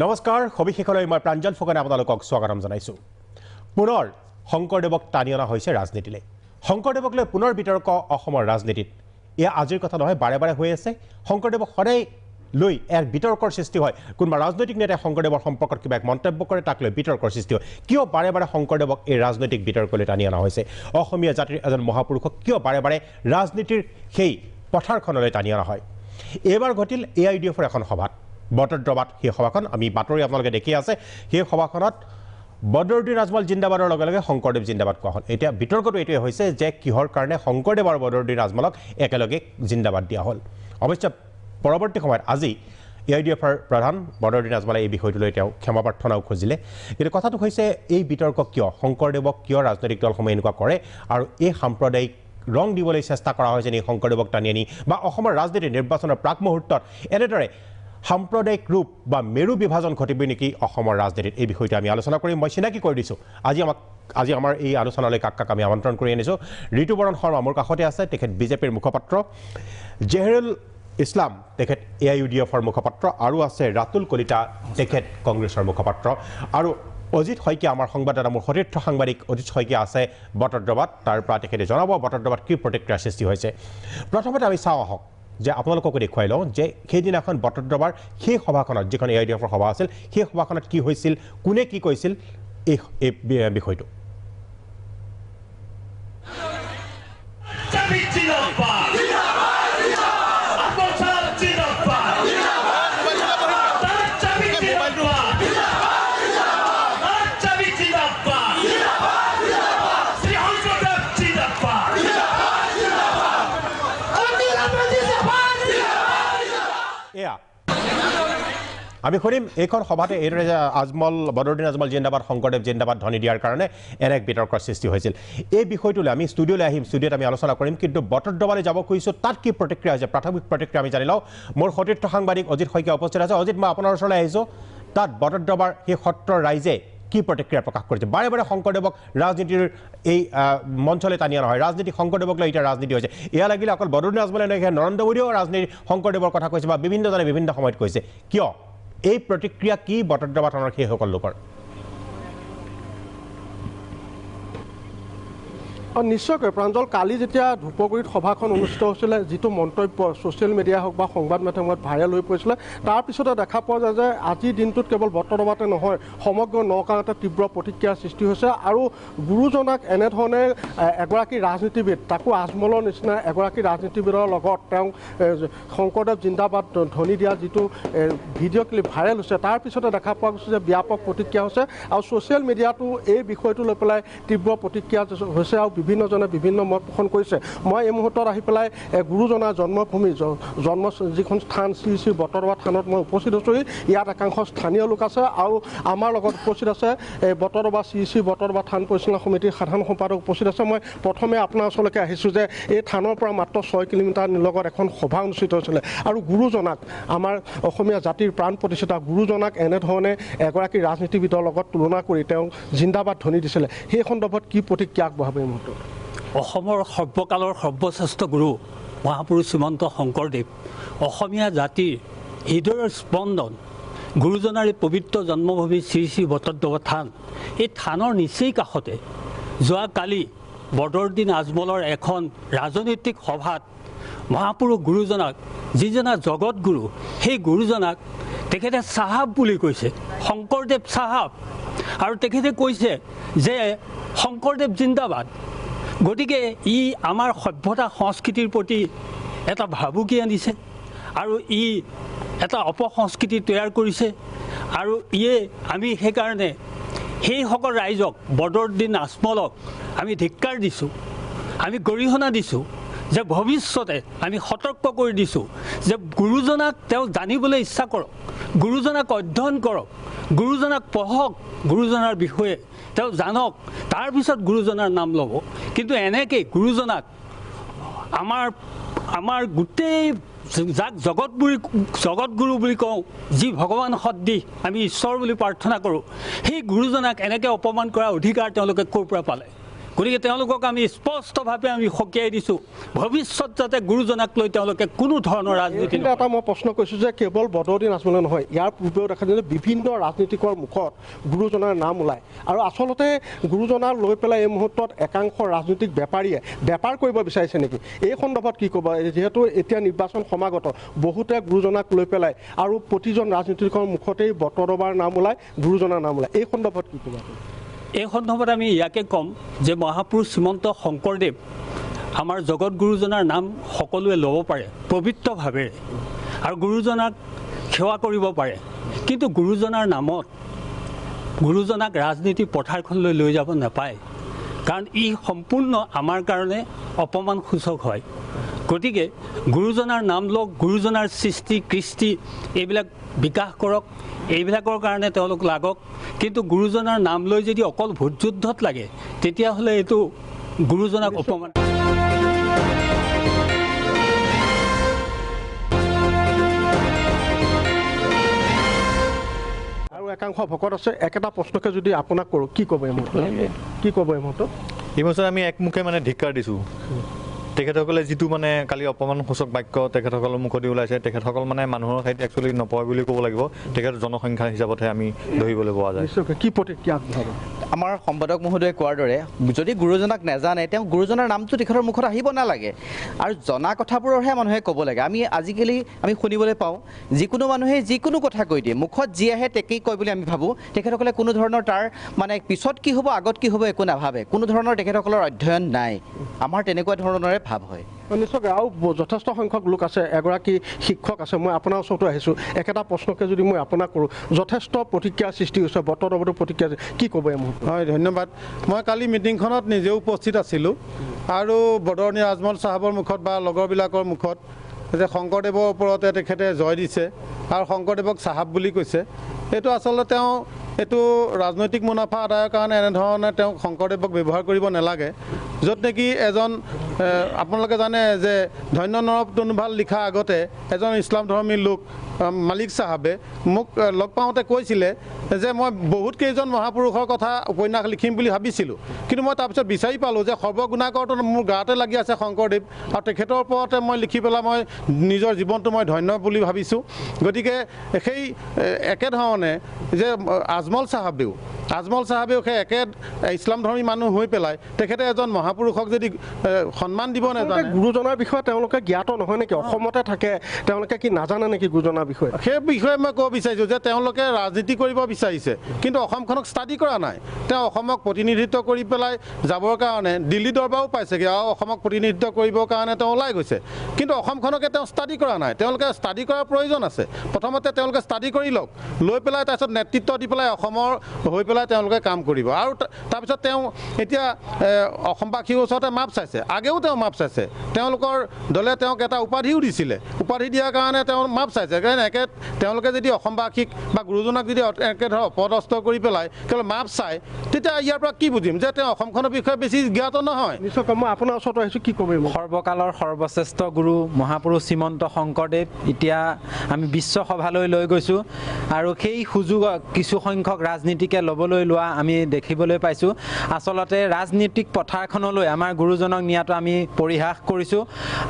নমস্কাৰ সবিশেষলৈ মই প্ৰাঞ্জল ফুকনে আপোনালোকক স্বাগতম জনাইছোঁ পুনৰ শংকৰদেৱক টানি অনা হৈছে ৰাজনীতিলৈ শংকৰদেৱক লৈ পুনৰ বিতৰ্ক অসমৰ ৰাজনীতিত এয়া আজিৰ কথা নহয় বাৰে বাৰে হৈ আছে শংকৰদেৱক সদায় লৈ এক বিতৰ্কৰ সৃষ্টি হয় কোনোবা ৰাজনৈতিক নেতাই শংকৰদেৱৰ সম্পৰ্কত কিবা এক মন্তব্য কৰে তাক লৈ বিতৰ্কৰ সৃষ্টি হয় কিয় বাৰে বাৰে শংকৰদেৱক এই ৰাজনৈতিক বিতৰ্কলৈ টানি অনা হৈছে অসমীয়া জাতিৰ এজন মহাপুৰুষক কিয় বাৰে বাৰে ৰাজনীতিৰ সেই পথাৰখনলৈ টানি অনা হয় এবাৰ ঘটিল AIUDFৰ এখন সভাত বটদ্ৰবাত সেই সভাখন আমি বাতৰি আপোনালোকে দেখি আছে সেই সভাখনত বদৰুদ্দিন আজমল জিন্দাবাদৰ লগে লগে শংকৰদেৱ জিন্দাবাদ কোৱা হ'ল এতিয়া বিতৰ্কটো এইটোৱে হৈছে যে কিহৰ কাৰণে শংকৰদেৱ আৰু বদৰুদ্দিন আজমলক একেলগে জিন্দাবাদ দিয়া হ'ল অৱশ্যে পৰৱৰ্তী সময়ত আজি AIUDFৰ প্ৰধান বদৰুদ্দিন আজমলে এই বিষয়টো লৈ তেওঁ ক্ষমা প্ৰাৰ্থনাও খুজিলে কিন্তু কথাটো হৈছে এই বিতৰ্ক কিয় শংকৰদেৱক কিয় ৰাজনৈতিক দলসমূহে এনেকুৱা কৰে আৰু এই সাম্প্ৰদায়িক ৰং দিবলৈ চেষ্টা কৰা হৈছে নি শংকৰদেৱক টানি আনি বা অসমৰ ৰাজনীতি নিৰ্বাচনৰ প্ৰাক মুহূৰ্তত এনেদৰে সাম্প্ৰদায়িক ৰূপ বা মেৰু বিভাজন ঘটিব নেকি অসমৰ ৰাজনীতিত এই বিষয়টো আমি আলোচনা কৰিম মই চিনাকি কৰি দিছোঁ আজি আমাৰ এই আলোচনালৈ কাক আমি আমন্ত্ৰণ কৰি আনিছোঁ ঋতুবৰণ শৰ্মা মোৰ কাষতে আছে তেখেত বিজেপিৰ মুখপাত্ৰ জেহৰুল ইছলাম তেখেত AIUDFৰ মুখপাত্ৰ আৰু আছে ৰাতুল কলিতা তেখেত কংগ্ৰেছৰ মুখপাত্ৰ আৰু অজিত শইকীয়া আমাৰ সংবাদদাতা মোৰ সতীৰ্থ সাংবাদিক অজিত শইকীয়া আছে বটদ্ৰবাত তাৰ পৰা তেখেতে জনাব বটদ্ৰবাত কি প্ৰতিক্ৰিয়াৰ সৃষ্টি হৈছে প্ৰথমতে আমি চাওঁ আহক যে আপোনালোককো দেখুৱাই লওঁ যে সেইদিনাখন বটদ্ৰবাৰ সেই সভাখনত যিখন AIUDFৰ সভা আছিল সেই সভাখনত কি হৈছিল কোনে কি কৈছিল এই বিষয়টো আমি শুনিম এইখন সভাতে এইদৰে আজমল বদৰুদ্দিন আজমল জিন্দাবাদ শংকৰদেৱ জিন্দাবাদ ধ্বনি দিয়াৰ কাৰণে এনে এক বিতৰ্কৰ সৃষ্টি হৈছিল এই বিষয়টোলৈ আমি ষ্টুডিঅ'লৈ আহিম ষ্টুডিঅ'ত আমি আলোচনা কৰিম কিন্তু বটদ্ৰবালৈ যাব খুজিছোঁ তাত কি প্ৰতিক্ৰিয়া হৈছে প্ৰাথমিক প্ৰতিক্ৰিয়া আমি জানি লওঁ মোৰ সতীৰ্থ সাংবাদিক অজিত শইকীয়া উপস্থিত আছে অজিত মই আপোনাৰ ওচৰলৈ আহিছোঁ তাত বটদ্ৰবাৰ সেই সত্ৰৰ ৰাইজে কি প্ৰতিক্ৰিয়া প্ৰকাশ কৰিছে বাৰে বাৰে শংকৰদেৱক ৰাজনীতিৰ এই মঞ্চলৈ টানি অনা হয় ৰাজনীতি শংকৰদেৱক লৈ এতিয়া ৰাজনীতি হৈছে এয়া লাগিলে অকল বদৰুদ্দিন আজমলে নহয় নৰেন্দ্ৰ মোদীয়েও ৰাজনীতি শংকৰদেৱৰ কথা কৈছে বা বিভিন্নজনে বিভিন্ন সময়ত কৈছে কিয় এই প্ৰতিক্ৰিয়া কি বটদ্ৰবাথনৰ সেইসকল লোকৰ নিশ্চয়কৈ প্ৰাঞ্জল কালি যেতিয়া ধূপগুৰিত সভাখন অনুষ্ঠিত হৈছিলে যিটো মন্তব্য ছ'চিয়েল মিডিয়া হওক বা সংবাদ মাধ্যমত ভাইৰেল হৈ পৰিছিলে তাৰপিছতে দেখা পোৱা যায় যে আজিৰ দিনটোত কেৱল বটদ্ৰবাতে নহয় সমগ্ৰ নগাঁৱতে তীব্ৰ প্ৰতিক্ৰিয়াৰ সৃষ্টি হৈছে আৰু গুৰুজনাক এনেধৰণে এগৰাকী ৰাজনীতিবিদ তাকো আজমলৰ নিচিনা এগৰাকী ৰাজনীতিবিদৰ লগত তেওঁ শংকৰদেৱ জিন্দাবাদ ধ্বনি দিয়া যিটো ভিডিঅ' ক্লিপ ভাইৰেল হৈছে তাৰপিছতে দেখা পোৱা গৈছে যে ব্যাপক প্ৰতিক্ৰিয়া হৈছে আৰু ছ'চিয়েল মিডিয়াটো এই বিষয়টো লৈ পেলাই তীব্ৰ প্ৰতিক্ৰিয়া হৈছে আৰু বিভিন্নজনে বিভিন্ন মত পোষণ কৰিছে মই এই মুহূৰ্তত আহি পেলাই গুৰুজনাৰ জন্মভূমি জন্ম যিখন স্থান শ্ৰী বটদ্ৰবা থানত মই উপস্থিত হৈছোঁ ইয়াত একাংশ স্থানীয় লোক আছে আৰু আমাৰ লগত উপস্থিত আছে বটদ্ৰবা শ্ৰী বটদ্ৰবা থান পৰিচালনা সমিতিৰ সাধাৰণ সম্পাদক উপস্থিত আছে মই প্ৰথমে আপোনাৰ ওচৰলৈকে আহিছোঁ যে এই থানৰ পৰা মাত্ৰ 6 কিলোমিটাৰ নিলগত এখন সভা অনুষ্ঠিত হৈছিলে আৰু গুৰুজনাক আমাৰ অসমীয়া জাতিৰ প্ৰাণ প্ৰতিষ্ঠাতা গুৰুজনাক এনেধৰণে এগৰাকী ৰাজনীতিবিদৰ লগত তুলনা কৰি তেওঁ জিন্দাবাদ ধ্বনি দিছিলে সেই সন্দৰ্ভত কি প্ৰতিক্ৰিয়া আগবঢ়াব এই মুহূৰ্তত অসমৰ সৰ্বকালৰ সৰ্বশ্ৰেষ্ঠ গুৰু মহাপুৰুষ শ্ৰীমন্ত শংকৰদেৱ অসমীয়া জাতিৰ হৃদয়ৰ স্পন্দন গুৰুজনাৰ এই পবিত্ৰ জন্মভূমি শ্ৰী বটদ্ৰবা থান এই থানৰ নিচেই কাষতে যোৱাকালি বদৰুদ্দিন আজমলৰ এখন ৰাজনৈতিক সভাত মহাপুৰুষ গুৰুজনাক যিজনা জগত গুৰু সেই গুৰুজনাক তেখেতে চাহাব বুলি কৈছে শংকৰদেৱ চাহাব আৰু তেখেতে কৈছে যে শংকৰদেৱ জিন্দাবাদ গতিকে ই আমাৰ সভ্যতা সংস্কৃতিৰ প্ৰতি এটা ভাবুকি আনিছে আৰু ই এটা অপসংস্কৃতি তৈয়াৰ কৰিছে আৰু ইয়ে আমি সেইকাৰণে সেইসকল ৰাইজক বদৰুদ্দিন আজমলক আমি ধিক্কাৰ দিছোঁ আমি গৰিহণা দিছোঁ যে ভৱিষ্যতে আমি সতৰ্ক কৰি দিছোঁ যে গুৰুজনাক তেওঁ জানিবলৈ ইচ্ছা কৰক গুৰুজনাক অধ্যয়ন কৰক গুৰুজনাক পঢ়ক গুৰুজনাৰ বিষয়ে তেওঁ জানক তাৰপিছত গুৰুজনাৰ নাম ল'ব কিন্তু এনেকৈ গুৰুজনাক আমাৰ গোটেই যাক জগতগুৰু বুলি কওঁ যি ভগৱান সদৃশ আমি ঈশ্বৰ বুলি প্ৰাৰ্থনা কৰোঁ সেই গুৰুজনাক এনেকৈ অপমান কৰাৰ অধিকাৰ তেওঁলোকে ক'ৰ পৰা পালে গতিকে তেওঁলোকক আমি স্পষ্টভাৱে আমি সকীয়াই দিছোঁ ভৱিষ্যত যাতে গুৰুজনাক লৈ তেওঁলোকে কোনো ধৰণৰ ৰাজনীতি কিন্তু এটা মই প্ৰশ্ন কৰিছোঁ যে কেৱল বদৰুদ্দিন আজমলে নহয়, ইয়াৰ পূৰ্বেও দেখা যায় যে বিভিন্ন ৰাজনীতিকৰ মুখত গুৰুজনাৰ নাম ওলায় আৰু আচলতে গুৰুজনাক লৈ পেলাই এই মুহূৰ্তত একাংশ ৰাজনৈতিক বেপাৰীয়ে বেপাৰ কৰিব বিচাৰিছে নেকি? এই সন্দৰ্ভত কি ক'ব? যিহেতু এতিয়া নিৰ্বাচন সমাগত, বহুতে গুৰুজনাক লৈ পেলাই আৰু প্ৰতিজন ৰাজনীতিকৰ মুখতেই বটদ্ৰৱাৰ নাম ওলায়, গুৰুজনাৰ নাম ওলায়, এই সন্দৰ্ভত কি ক'ব? এই সন্দৰ্ভত আমি ইয়াকে ক'ম যে মহাপুৰুষ শ্ৰীমন্ত শংকৰদেৱ আমাৰ জগত গুৰুজনাৰ নাম সকলোৱে ল'ব পাৰে পবিত্ৰভাৱেৰে আৰু গুৰুজনাক সেৱা কৰিব পাৰে, কিন্তু গুৰুজনাৰ নামত গুৰুজনাক ৰাজনীতি পথাৰখনলৈ লৈ যাব নাপায়, কাৰণ ই সম্পূৰ্ণ আমাৰ কাৰণে অপমানসূচক হয়। গতিকে গুৰুজনাৰ নাম লওক, গুৰুজনাৰ সৃষ্টি কৃষ্টি এইবিলাক বিকাশ কৰক, এইবিলাকৰ কাৰণে তেওঁলোক লাগক, কিন্তু গুৰুজনাৰ নাম লৈ যদি অকল ভোট যুদ্ধত লাগে তেতিয়াহ'লে এইটো গুৰুজনাক অপমান। আৰু একাংশ ভকত আছে, একেটা প্ৰশ্নকে যদি আপোনাক কৰোঁ, কি ক'ব এই মুহূৰ্তত? কি ক'ব এই মুহূৰ্তত? এই বছৰ আমি একমুখে মানে ধিক্কাৰ দিছোঁ। তেখেতসকলে যিটো মানে কালি অপমানসূচক বাক্য তেখেতসকলৰ মুখেদি ওলাইছে, তেখেতসকল মানে মানুহৰ ঠাইত একচুৱেলি নপৰে বুলি ক'ব লাগিব, তেখেত জনসংখ্যা হিচাপতহে আমি ধৰিবলৈ পোৱা যায়। কি প্ৰতিক্ৰিয়া আগবঢ়াব? আমাৰ সম্পাদক মহোদয়ে কোৱাৰ দৰে যদি গুৰুজনাক নাজানে তেওঁ গুৰুজনাৰ নামটো তেখেতৰ মুখত আহিব নালাগে আৰু জনা কথাবোৰৰহে মানুহে ক'ব লাগে। আজিকালি আমি শুনিবলৈ পাওঁ যিকোনো মানুহে যিকোনো কথা কৈ দিয়ে, মুখত যি আহে তেকেই কয় বুলি আমি ভাবোঁ। তেখেতসকলে কোনো ধৰণৰ তাৰ মানে পিছত কি হ'ব আগত কি হ'ব একো নাভাবে, কোনো ধৰণৰ তেখেতসকলৰ অধ্যয়ন নাই। আমাৰ তেনেকুৱা ধৰণৰে ভাৱ হয়। নিশ্চয়কৈ আৰু যথেষ্ট সংখ্যক লোক আছে, এগৰাকী শিক্ষক আছে, মই আপোনাৰ ওচৰতো আহিছোঁ, একেটা প্ৰশ্নকে যদি মই আপোনাক কৰোঁ, যথেষ্ট প্ৰতিক্ৰিয়াৰ সৃষ্টি হৈছে, বটদ্ৰৱাৰতো প্ৰতিক্ৰিয়া, কি ক'ব এই মুহূৰ্তত? হয়, ধন্যবাদ। মই কালি মিটিংখনত নিজেও উপস্থিত আছিলোঁ আৰু বদৰুদ্দিন আজমল চাহাবৰ মুখত বা লগৰবিলাকৰ মুখত যে শংকৰদেৱৰ ওপৰতে তেখেতে জয় দিছে আৰু শংকৰদেৱক চাহাব বুলি কৈছে। এইটো আচলতে তেওঁ এইটো ৰাজনৈতিক মুনাফা আদায়ৰ কাৰণে এনেধৰণে তেওঁক শংকৰদেৱক ব্যৱহাৰ কৰিব নালাগে। য'ত নেকি এজন আপোনালোকে জানে যে ধন্য নৰৱ তনুভাল লিখা আগতে এজন ইছলাম ধৰ্মী লোক মালিক চাহাবে মোক লগ পাওঁতে কৈছিলে যে মই বহুত কেইজন মহাপুৰুষৰ কথা উপন্যাস লিখিম বুলি ভাবিছিলোঁ, কিন্তু মই তাৰপিছত বিচাৰি পালোঁ যে সৰ্বগুণাকৰটো মোৰ গাতে লাগি আছে শংকৰদেৱ, আৰু তেখেতৰ ওপৰতে মই লিখি পেলাই মই নিজৰ জীৱনটো মই ধন্য বুলি ভাবিছোঁ। গতিকে সেই একেধৰণে যে আজমল চাহাবেও সেই একে ইছলাম ধৰ্মী মানুহ হৈ পেলাই তেখেতে এজন মহাপুৰুষক যদি সন্মান দিব নাজানে। গুৰুজনাৰ বিষয়ে তেওঁলোকে জ্ঞাত নহয় নেকি? অসমতে থাকে, তেওঁলোকে কি নাজানে নেকি গুৰুজনাৰ বিষয়ে? সেই বিষয়ে মই ক'ব বিচাৰিছোঁ যে তেওঁলোকে ৰাজনীতি কৰিব বিচাৰিছে, কিন্তু অসমখনক ষ্টাডি কৰা নাই। তেওঁ অসমক প্ৰতিনিধিত্ব কৰি পেলাই যাবৰ কাৰণে দিল্লী দৰবাৰো পাইছেগৈ আৰু অসমক প্ৰতিনিধিত্ব কৰিবৰ কাৰণে তেওঁ ওলাই গৈছে, কিন্তু অসমখনকে তেওঁ ষ্টাডি কৰা নাই। তেওঁলোকে ষ্টাডি কৰাৰ প্ৰয়োজন আছে। প্ৰথমতে তেওঁলোকে ষ্টাডি কৰি লওক, লৈ পেলাই তাৰপিছত নেতৃত্ব দি পেলাই অসমৰ হৈ পেলাই তেওঁলোকে কাম কৰিব। আৰু তাৰপিছত তেওঁ এতিয়া অসমবাসীৰ ওচৰতে মাপ চাইছে, আগেও তেওঁ মাপ চাইছে। তেওঁলোকৰ দলে তেওঁক এটা উপাধিও দিছিলে, উপাধি দিয়াৰ কাৰণে তেওঁ মাপ চাইছে। কাৰণ তেওঁলোকে যদি অসমবাসীক বা গুৰুজনাক যদি একে ধৰক অপদস্থ কৰি পেলাই কেৱল মাপ চায়, তেতিয়া ইয়াৰ পৰা কি বুজিম যে তেওঁ অসমখনৰ বিষয়ে বেছি জ্ঞাত নহয়। নিশ্চয়কৈ মই আপোনাৰ ওচৰত আহিছোঁ, কি ক'ব? সৰ্বকালৰ সৰ্বশ্ৰেষ্ঠ গুৰু মহাপুৰুষ শ্ৰীমন্ত শংকৰদেৱ এতিয়া আমি বিশ্বসভালৈ লৈ গৈছোঁ আৰু সেই সুযোগত কিছু সংখ্যক ৰাজনীতিকে ল'বলৈ লোৱা আমি দেখিবলৈ পাইছোঁ। আচলতে ৰাজনীতিক পথাৰখনলৈ আমাৰ গুৰুজনক নিয়াটো আমি পৰিহাস কৰিছোঁ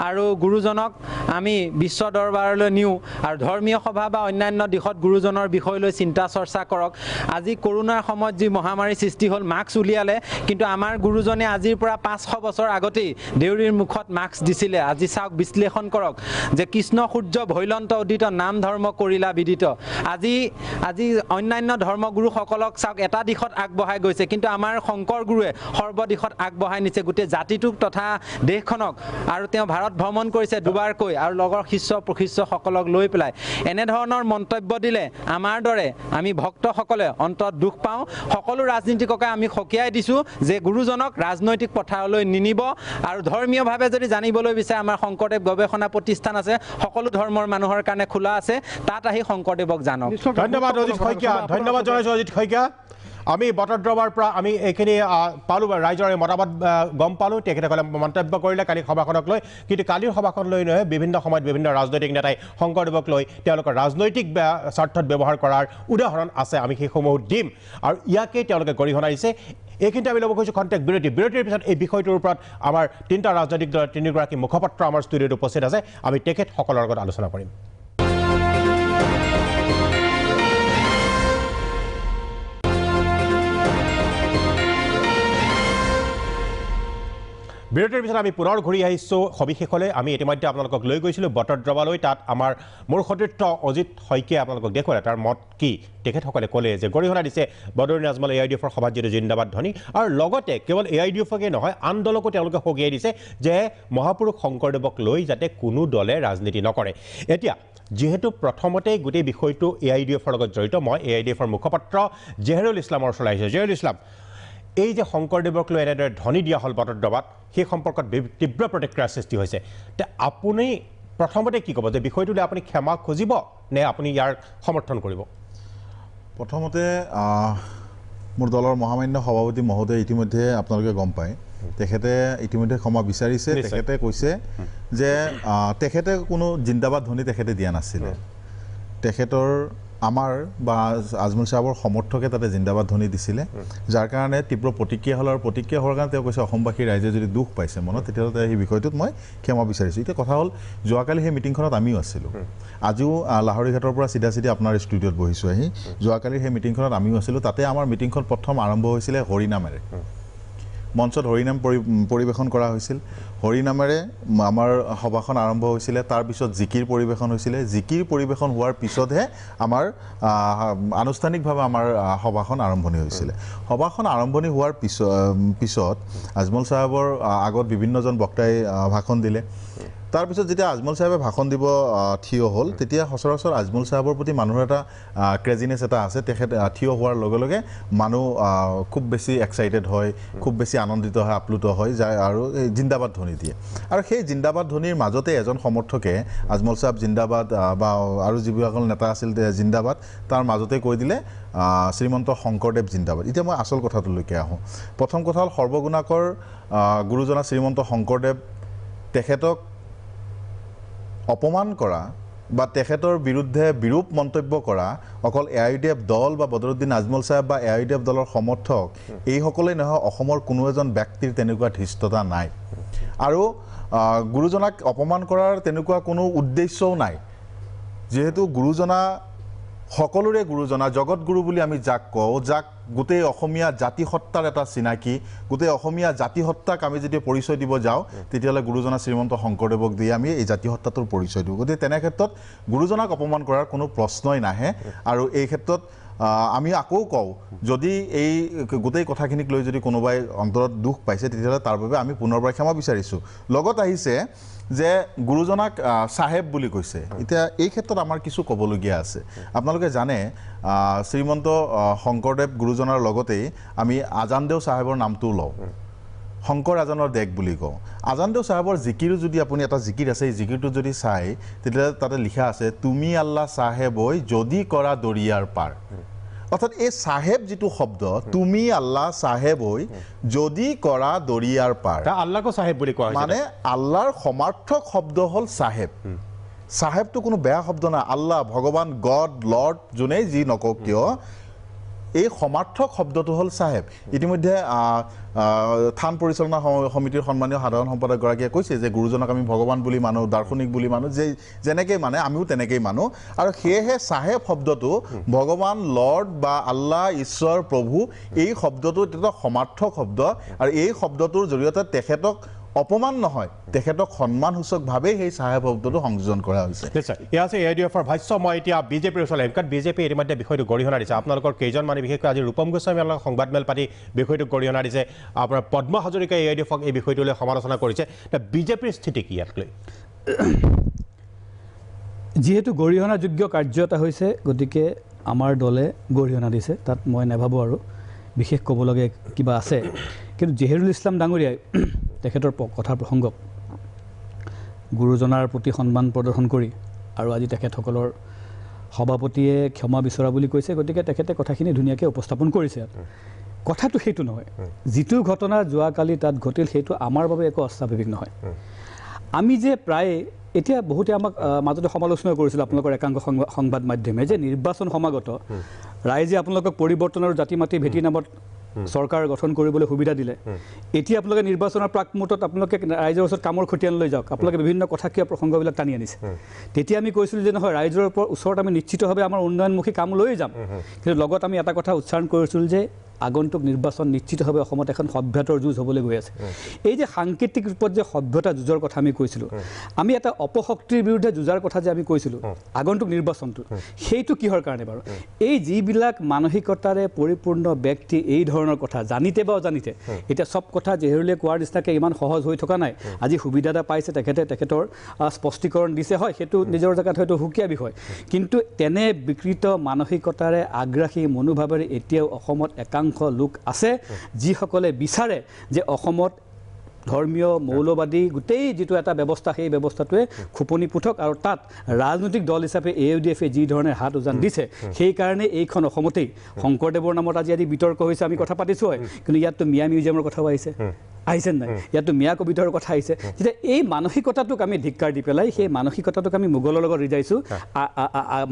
আৰু গুৰুজনক আমি বিশ্ব দৰবাৰলৈ নিওঁ আৰু ধৰ্মীয় সভা বা অন্যান্য দিশত গুৰুজনৰ বিষয় লৈ চিন্তা চৰ্চা কৰক। আজি কৰোণাৰ সময়ত যি মহামাৰীৰ সৃষ্টি হ'ল, মাস্ক উলিয়ালে, কিন্তু আমাৰ গুৰুজনে আজিৰ পৰা 500 বছৰ আগতেই দেউৰীৰ মুখত মাস্ক দিছিলে। আজি চাওক, বিশ্লেষণ কৰক যে কৃষ্ণ সূৰ্য ভৈলন্ত উদিত নাম ধৰ্ম কৰিলা বিদিত। আজি অন্যান্য ধৰ্মগুৰুসকলক চাওক এটা দিশত আগবঢ়াই গৈছে, কিন্তু আমাৰ শংকৰ গুৰুৱে সৰ্বদিশত আগবঢ়াই নিছে গোটেই জাতিটোক তথা দেশখনক। আৰু তেওঁ ভাৰত ভ্ৰমণ কৰিছে দুবাৰকৈ আৰু লগৰ শিষ্য প্ৰশিষ্যসকলক লৈ পেলাই। এনেধৰণৰ মন্তব্য দিলে আমাৰ দৰে আমি ভক্তসকলে অন্তত দুখ পাওঁ। সকলো ৰাজনীতিককে আমি সকীয়াই দিছোঁ যে গুৰুজনক ৰাজনৈতিক পথাৰলৈ নিনিব আৰু ধৰ্মীয়ভাৱে যদি জানিবলৈ বিচাৰে আমাৰ শংকৰদেৱ গৱেষণা প্ৰতিষ্ঠান আছে, সকলো ধৰ্মৰ মানুহৰ কাৰণে খোলা আছে, তাত আহি শংকৰদেৱক জানক। ধন্যবাদ অজিত শইকীয়া, ধন্যবাদ জনাইছোঁ অজিত শইকীয়া। আমি বটদ্ৰৱাৰ পৰা আমি এইখিনি পালোঁ, ৰাইজৰ এই মতামত গম পালোঁ। তেখেতসকলে মন্তব্য কৰিলে কালি সভাখনক লৈ, কিন্তু কালিৰ সভাখন লৈ নহয়, বিভিন্ন সময়ত বিভিন্ন ৰাজনৈতিক নেতাই শংকৰদেৱক লৈ তেওঁলোকৰ ৰাজনৈতিক স্বাৰ্থত ব্যৱহাৰ কৰাৰ উদাহৰণ আছে, আমি সেইসমূহ দিম আৰু ইয়াকেই তেওঁলোকে গৰিহণা দিছে। এইখিনিতে আমি ল'ব খুজিছোঁ খন্তেক বিৰতিৰ পিছত এই বিষয়টোৰ ওপৰত আমাৰ তিনিটা ৰাজনৈতিক দলৰ তিনিগৰাকী মুখপাত্ৰ আমাৰ ষ্টুডিঅ'ত উপস্থিত আছে আমি তেখেতসকলৰ লগত আলোচনা কৰিম বিৰতিৰ পিছত আমি পুনৰ ঘূৰি আহিছোঁ সবিশেষলৈ আমি ইতিমধ্যে আপোনালোকক লৈ গৈছিলোঁ বটদ্ৰৱালৈ তাত আমাৰ মোৰ সতীৰ্থ অজিত শইকীয়াই আপোনালোকক দেখুৱালে তাৰ মত কি তেখেতসকলে ক'লে যে গৰিহণা দিছে বদৰুদ্দিন আজমল AIDF-ৰ সভাত যিটো জিন্দাবাদ ধ্বনি আৰু লগতে কেৱল AIDF-কে নহয় আন দলকো তেওঁলোকে সগিয়াই দিছে যে মহাপুৰুষ শংকৰদেৱক লৈ যাতে কোনো দলে ৰাজনীতি নকৰে এতিয়া যেহেতু প্ৰথমতেই গোটেই বিষয়টো AIDF-ৰ লগত জড়িত মই AIDF-ৰ মুখপাত্ৰ জেহেৰুল ইছলামৰ ওচৰলৈ আহিছোঁ জেহেৰুল ইছলাম এই যে শংকৰদেৱক লৈ এনেদৰে ধ্বনি দিয়া হ'ল বটদ্ৰৱাত সেই সম্পৰ্কত তীব্ৰ প্ৰতিক্ৰিয়াৰ সৃষ্টি হৈছে তে আপুনি প্ৰথমতে কি ক'ব যে বিষয়টোলৈ আপুনি ক্ষমা খুজিব নে আপুনি ইয়াৰ সমৰ্থন কৰিব প্ৰথমতে মোৰ দলৰ মহামান্য সভাপতি মহোদয় ইতিমধ্যে আপোনালোকে গম পায় তেখেতে ইতিমধ্যে ক্ষমা বিচাৰিছে তেখেতে কৈছে যে তেখেতে কোনো জিন্দাবাদ ধ্বনি তেখেতে দিয়া নাছিলে তেখেতৰ আমাৰ বা আজমল সাহেবৰ সমৰ্থকে তাতে জিন্দাবাদ ধ্বনি দিছিলে যাৰ কাৰণে তীব্ৰ প্ৰতিক্ৰিয়া হ'ল আৰু প্ৰতিক্ৰিয়া হোৱাৰ কাৰণে তেওঁ কৈছে অসমবাসী ৰাইজে যদি দুখ পাইছে মনত তেতিয়াহ'লে সেই বিষয়টোত মই ক্ষমা বিচাৰিছোঁ এতিয়া কথা হ'ল যোৱাকালি সেই মিটিংখনত আমিও আছিলোঁ আজিও লাহৰীঘাটৰ পৰা চিধা আপোনাৰ ষ্টুডিঅ'ত বহিছোঁ আহি যোৱাকালিৰ সেই মিটিংখনত আমিও আছিলোঁ তাতে আমাৰ মিটিংখন প্ৰথম আৰম্ভ হৈছিলে হৰিনামেৰে মঞ্চত হৰিনাম পৰিৱেশন কৰা হৈছিল হৰিনামেৰে আমাৰ সভাখন আৰম্ভ হৈছিলে তাৰপিছত জিকিৰ পৰিৱেশন হৈছিলে জিকিৰ পৰিৱেশন হোৱাৰ পিছতহে আমাৰ আনুষ্ঠানিকভাৱে আমাৰ সভাখন আৰম্ভণি হৈছিলে সভাখন আৰম্ভণি হোৱাৰ পিছত আজমল সাহেবৰ আগত বিভিন্নজন বক্তাই ভাষণ দিলে তাৰপিছত যেতিয়া আজমল সাহেবে ভাষণ দিব থিয় হ'ল তেতিয়া সচৰাচৰ আজমল সাহেবৰ প্ৰতি মানুহৰ এটা ক্ৰেজিনেছ এটা আছে তেখেত থিয় হোৱাৰ লগে লগে মানুহ খুব বেছি এক্সাইটেড হয় খুব বেছি আনন্দিত হয় আপ্লুত হয় যায় আৰু এই জিন্দাবাদ ধ্বনি দিয়ে আৰু সেই জিন্দাবাদ ধ্বনিৰ মাজতে এজন সমৰ্থকে আজমল সাহেব জিন্দাবাদ বা আৰু যিবিলাক নেতা আছিল জিন্দাবাদ তাৰ মাজতে কৈ দিলে শ্ৰীমন্ত শংকৰদেৱ জিন্দাবাদ এতিয়া মই আচল কথাটোলৈকে আহোঁ প্ৰথম কথা হ'ল সৰ্বগুণাকৰ গুৰুজনা শ্ৰীমন্ত শংকৰদেৱ তেখেতক অপমান কৰা বা তেখেতৰ বিৰুদ্ধে বিৰূপ মন্তব্য কৰা অকল AIDF দল বা বদৰুদ্দিন আজমল সাহেব বা AIDF দলৰ সমৰ্থক এইসকলেই নহয় অসমৰ কোনো এজন ব্যক্তিৰ তেনেকুৱা ধৃষ্টতা নাই আৰু গুৰুজনাক অপমান কৰাৰ তেনেকুৱা কোনো উদ্দেশ্যও নাই যিহেতু গুৰুজনা সকলোৰে গুৰুজনা জগত গুৰু বুলি আমি যাক কওঁ যাক গোটেই অসমীয়া জাতিসত্তাৰ এটা চিনাকি গোটেই অসমীয়া জাতিসত্তাক আমি যদি পৰিচয় দিব যাওঁ তেতিয়াহ'লে গুৰুজনা শ্ৰীমন্ত শংকৰদেৱক দিয়ে আমি এই জাতিসত্তাটোৰ পৰিচয় দিওঁ গতিকে তেনে ক্ষেত্ৰত গুৰুজনাক অপমান কৰাৰ কোনো প্ৰশ্নই নাহে আৰু এই ক্ষেত্ৰত আমি আকৌ কওঁ যদি এই গোটেই কথাখিনিক লৈ যদি কোনোবাই অন্তৰত দুখ পাইছে তেতিয়াহ'লে তাৰ বাবে আমি পুনৰবাৰ ক্ষমা বিচাৰিছোঁ লগত আহিছে যে গুৰুজনাক চাহেব বুলি কৈছে এতিয়া এই ক্ষেত্ৰত আমাৰ কিছু ক'বলগীয়া আছে আপোনালোকে জানে শ্ৰীমন্ত শংকৰদেৱ গুৰুজনাৰ লগতেই আমি আজানদেও চাহেবৰ নামটো লওঁ শংকৰ আজানৰ দেশ বুলি কওঁ আজানদেও চাহেবৰ জিকিৰো যদি আপুনি এটা জিকিৰ আছে এই জিকিৰটো যদি চাই তেতিয়াহ'লে তাতে লিখা আছে তুমি আল্লাহ চাহেবৈ যদি কৰা দৰিয়াৰ পাৰ অৰ্থাৎ এই চাহেব যিটো শব্দ তুমি আল্লাহ চাহেবৈ যদি কৰা দৰিয়াৰ পাৰ আল্লাহকো চাহেব বুলি কোৱা মানে আল্লাহৰ সমাৰ্থক শব্দ হ'ল চাহেব চাহেবটো কোনো বেয়া শব্দ নাই আল্লাহ ভগৱান গড লৰ্ড যোনেই যি নকওক কিয় এই সমাৰ্থক শব্দটো হ'ল চাহেব ইতিমধ্যে থান পৰিচালনা সমিতিৰ সন্মানীয় সাধাৰণ সম্পাদকগৰাকীয়ে কৈছে যে গুৰুজনক আমি ভগৱান বুলি মানো দাৰ্শনিক বুলি মানো যে যেনেকৈ মানে আমিও তেনেকেই মানো আৰু সেয়েহে চাহেব শব্দটো ভগৱান লৰ্ড বা আল্লাহ ঈশ্বৰ প্ৰভু এই শব্দটো এটা সমাৰ্থক শব্দ আৰু এই শব্দটোৰ জৰিয়তে তেখেতক অপমান নহয় তেখেতক সন্মানসূচকভাৱেই সেই চাহেব শব্দটো সংযোজন কৰা হৈছে নিশ্চয় এয়া আছে AIDF-ৰ ভাষ্য মই এতিয়া বিজেপিৰ ওচৰলৈ কাৰণ বিজেপি ইতিমধ্যে বিষয়টো গৰিহণা দিছে আপোনালোকৰ কেইজন মানে বিশেষকৈ আজি ৰূপম গোস্বামী আপোনালোকৰ সংবাদমেল পাতি বিষয়টোক গৰিহণা দিছে আপোনাৰ পদ্ম হাজৰিকাই AIDF-ক এই বিষয়টোলৈ সমালোচনা কৰিছে বিজেপিৰ স্থিতি কি ইয়াক লৈ যিহেতু গৰিহণাযোগ্য কাৰ্য এটা হৈছে গতিকে আমাৰ দলে গৰিহণা দিছে তাত মই নাভাবোঁ আৰু বিশেষ ক'বলগীয়া কিবা আছে কিন্তু জেহেৰুল ইছলাম ডাঙৰীয়াই তেখেতৰ কথা প্ৰসংগক গুৰুজনাৰ প্ৰতি সন্মান প্ৰদৰ্শন কৰি আৰু আজি তেখেতসকলৰ সভাপতিয়ে ক্ষমা বিচৰা বুলি কৈছে গতিকে তেখেতে কথাখিনি ধুনীয়াকৈ উপস্থাপন কৰিছে কথাটো সেইটো নহয় যিটো ঘটনা যোৱাকালি তাত ঘটিল সেইটো আমাৰ বাবে একো অস্বাভাৱিক নহয় আমি যে প্ৰায় এতিয়া বহুতে আমাক মাজতে সমালোচনা কৰিছিল আপোনালোকৰ একাংশ সংবাদ মাধ্যমে যে নিৰ্বাচন সমাগত ৰাইজে আপোনালোকক পৰিৱৰ্তনৰ জাতি মাতি ভেটি নামত চৰকাৰ গঠন কৰিবলৈ সুবিধা দিলে এতিয়া আপোনালোকে নিৰ্বাচনৰ প্ৰাক মুহূৰ্তত আপোনালোকে ৰাইজৰ ওচৰত কামৰ খতিয়ান লৈ যাওক আপোনালোকে বিভিন্ন কথা কিয় প্ৰসংগবিলাক টানি আনিছে তেতিয়া আমি কৈছিলোঁ যে নহয় ৰাইজৰ ওচৰত আমি নিশ্চিতভাৱে আমাৰ উন্নয়নমুখী কাম লৈ যাম কিন্তু লগত আমি এটা কথা উচ্চাৰণ কৰিছিলোঁ যে আগন্তুক নিৰ্বাচন নিশ্চিতভাৱে অসমত এখন সভ্যতাৰ যুঁজ হ'বলৈ গৈ আছে এই যে সাংকেতিক ৰূপত যে সভ্যতা যুঁজৰ কথা আমি কৈছিলোঁ আমি এটা অপশক্তিৰ বিৰুদ্ধে যুঁজাৰ কথা যে আমি কৈছিলোঁ আগন্তুক নিৰ্বাচনটো সেইটো কিহৰ কাৰণে বাৰু এই যিবিলাক মানসিকতাৰে পৰিপূৰ্ণ ব্যক্তি এই ধৰণৰ কথা জানিতে বা অজানিতে এতিয়া চব কথা জেহেৰুলে কোৱাৰ নিচিনাকৈ ইমান সহজ হৈ থকা নাই আজি সুবিধা এটা পাইছে তেখেতৰ স্পষ্টীকৰণ দিছে হয় সেইটো নিজৰ জেগাত হয়তো সুকীয়া বিষয় কিন্তু তেনে বিকৃত মানসিকতাৰে আগ্ৰাসী মনোভাৱেৰে এতিয়াও অসমত একাংশ লোক আছে যিসকলে বিচাৰে যে অসমত ধৰ্মীয় মৌলবাদী গোটেই যিটো এটা ব্যৱস্থা সেই ব্যৱস্থাটোৱে খুপনি পুঠক আৰু তাত ৰাজনৈতিক দল হিচাপে AUDF-এ যি ধৰণে হাত উজান দিছে সেইকাৰণে এইখন অসমতেই শংকৰদেৱৰ নামত আজি বিতৰ্ক হৈছে আমি কথা পাতিছোঁ হয় কিন্তু ইয়াততো মিয়া মিউজিয়ামৰ কথাও আহিছে নাই ইয়াতো মিয়া কবিতাৰ কথা আহিছে যেতিয়া এই মানসিকতাটোক আমি ধিক্কাৰ দি পেলাই সেই মানসিকতাটোক আমি মোগলৰ লগত ৰিজাইছোঁ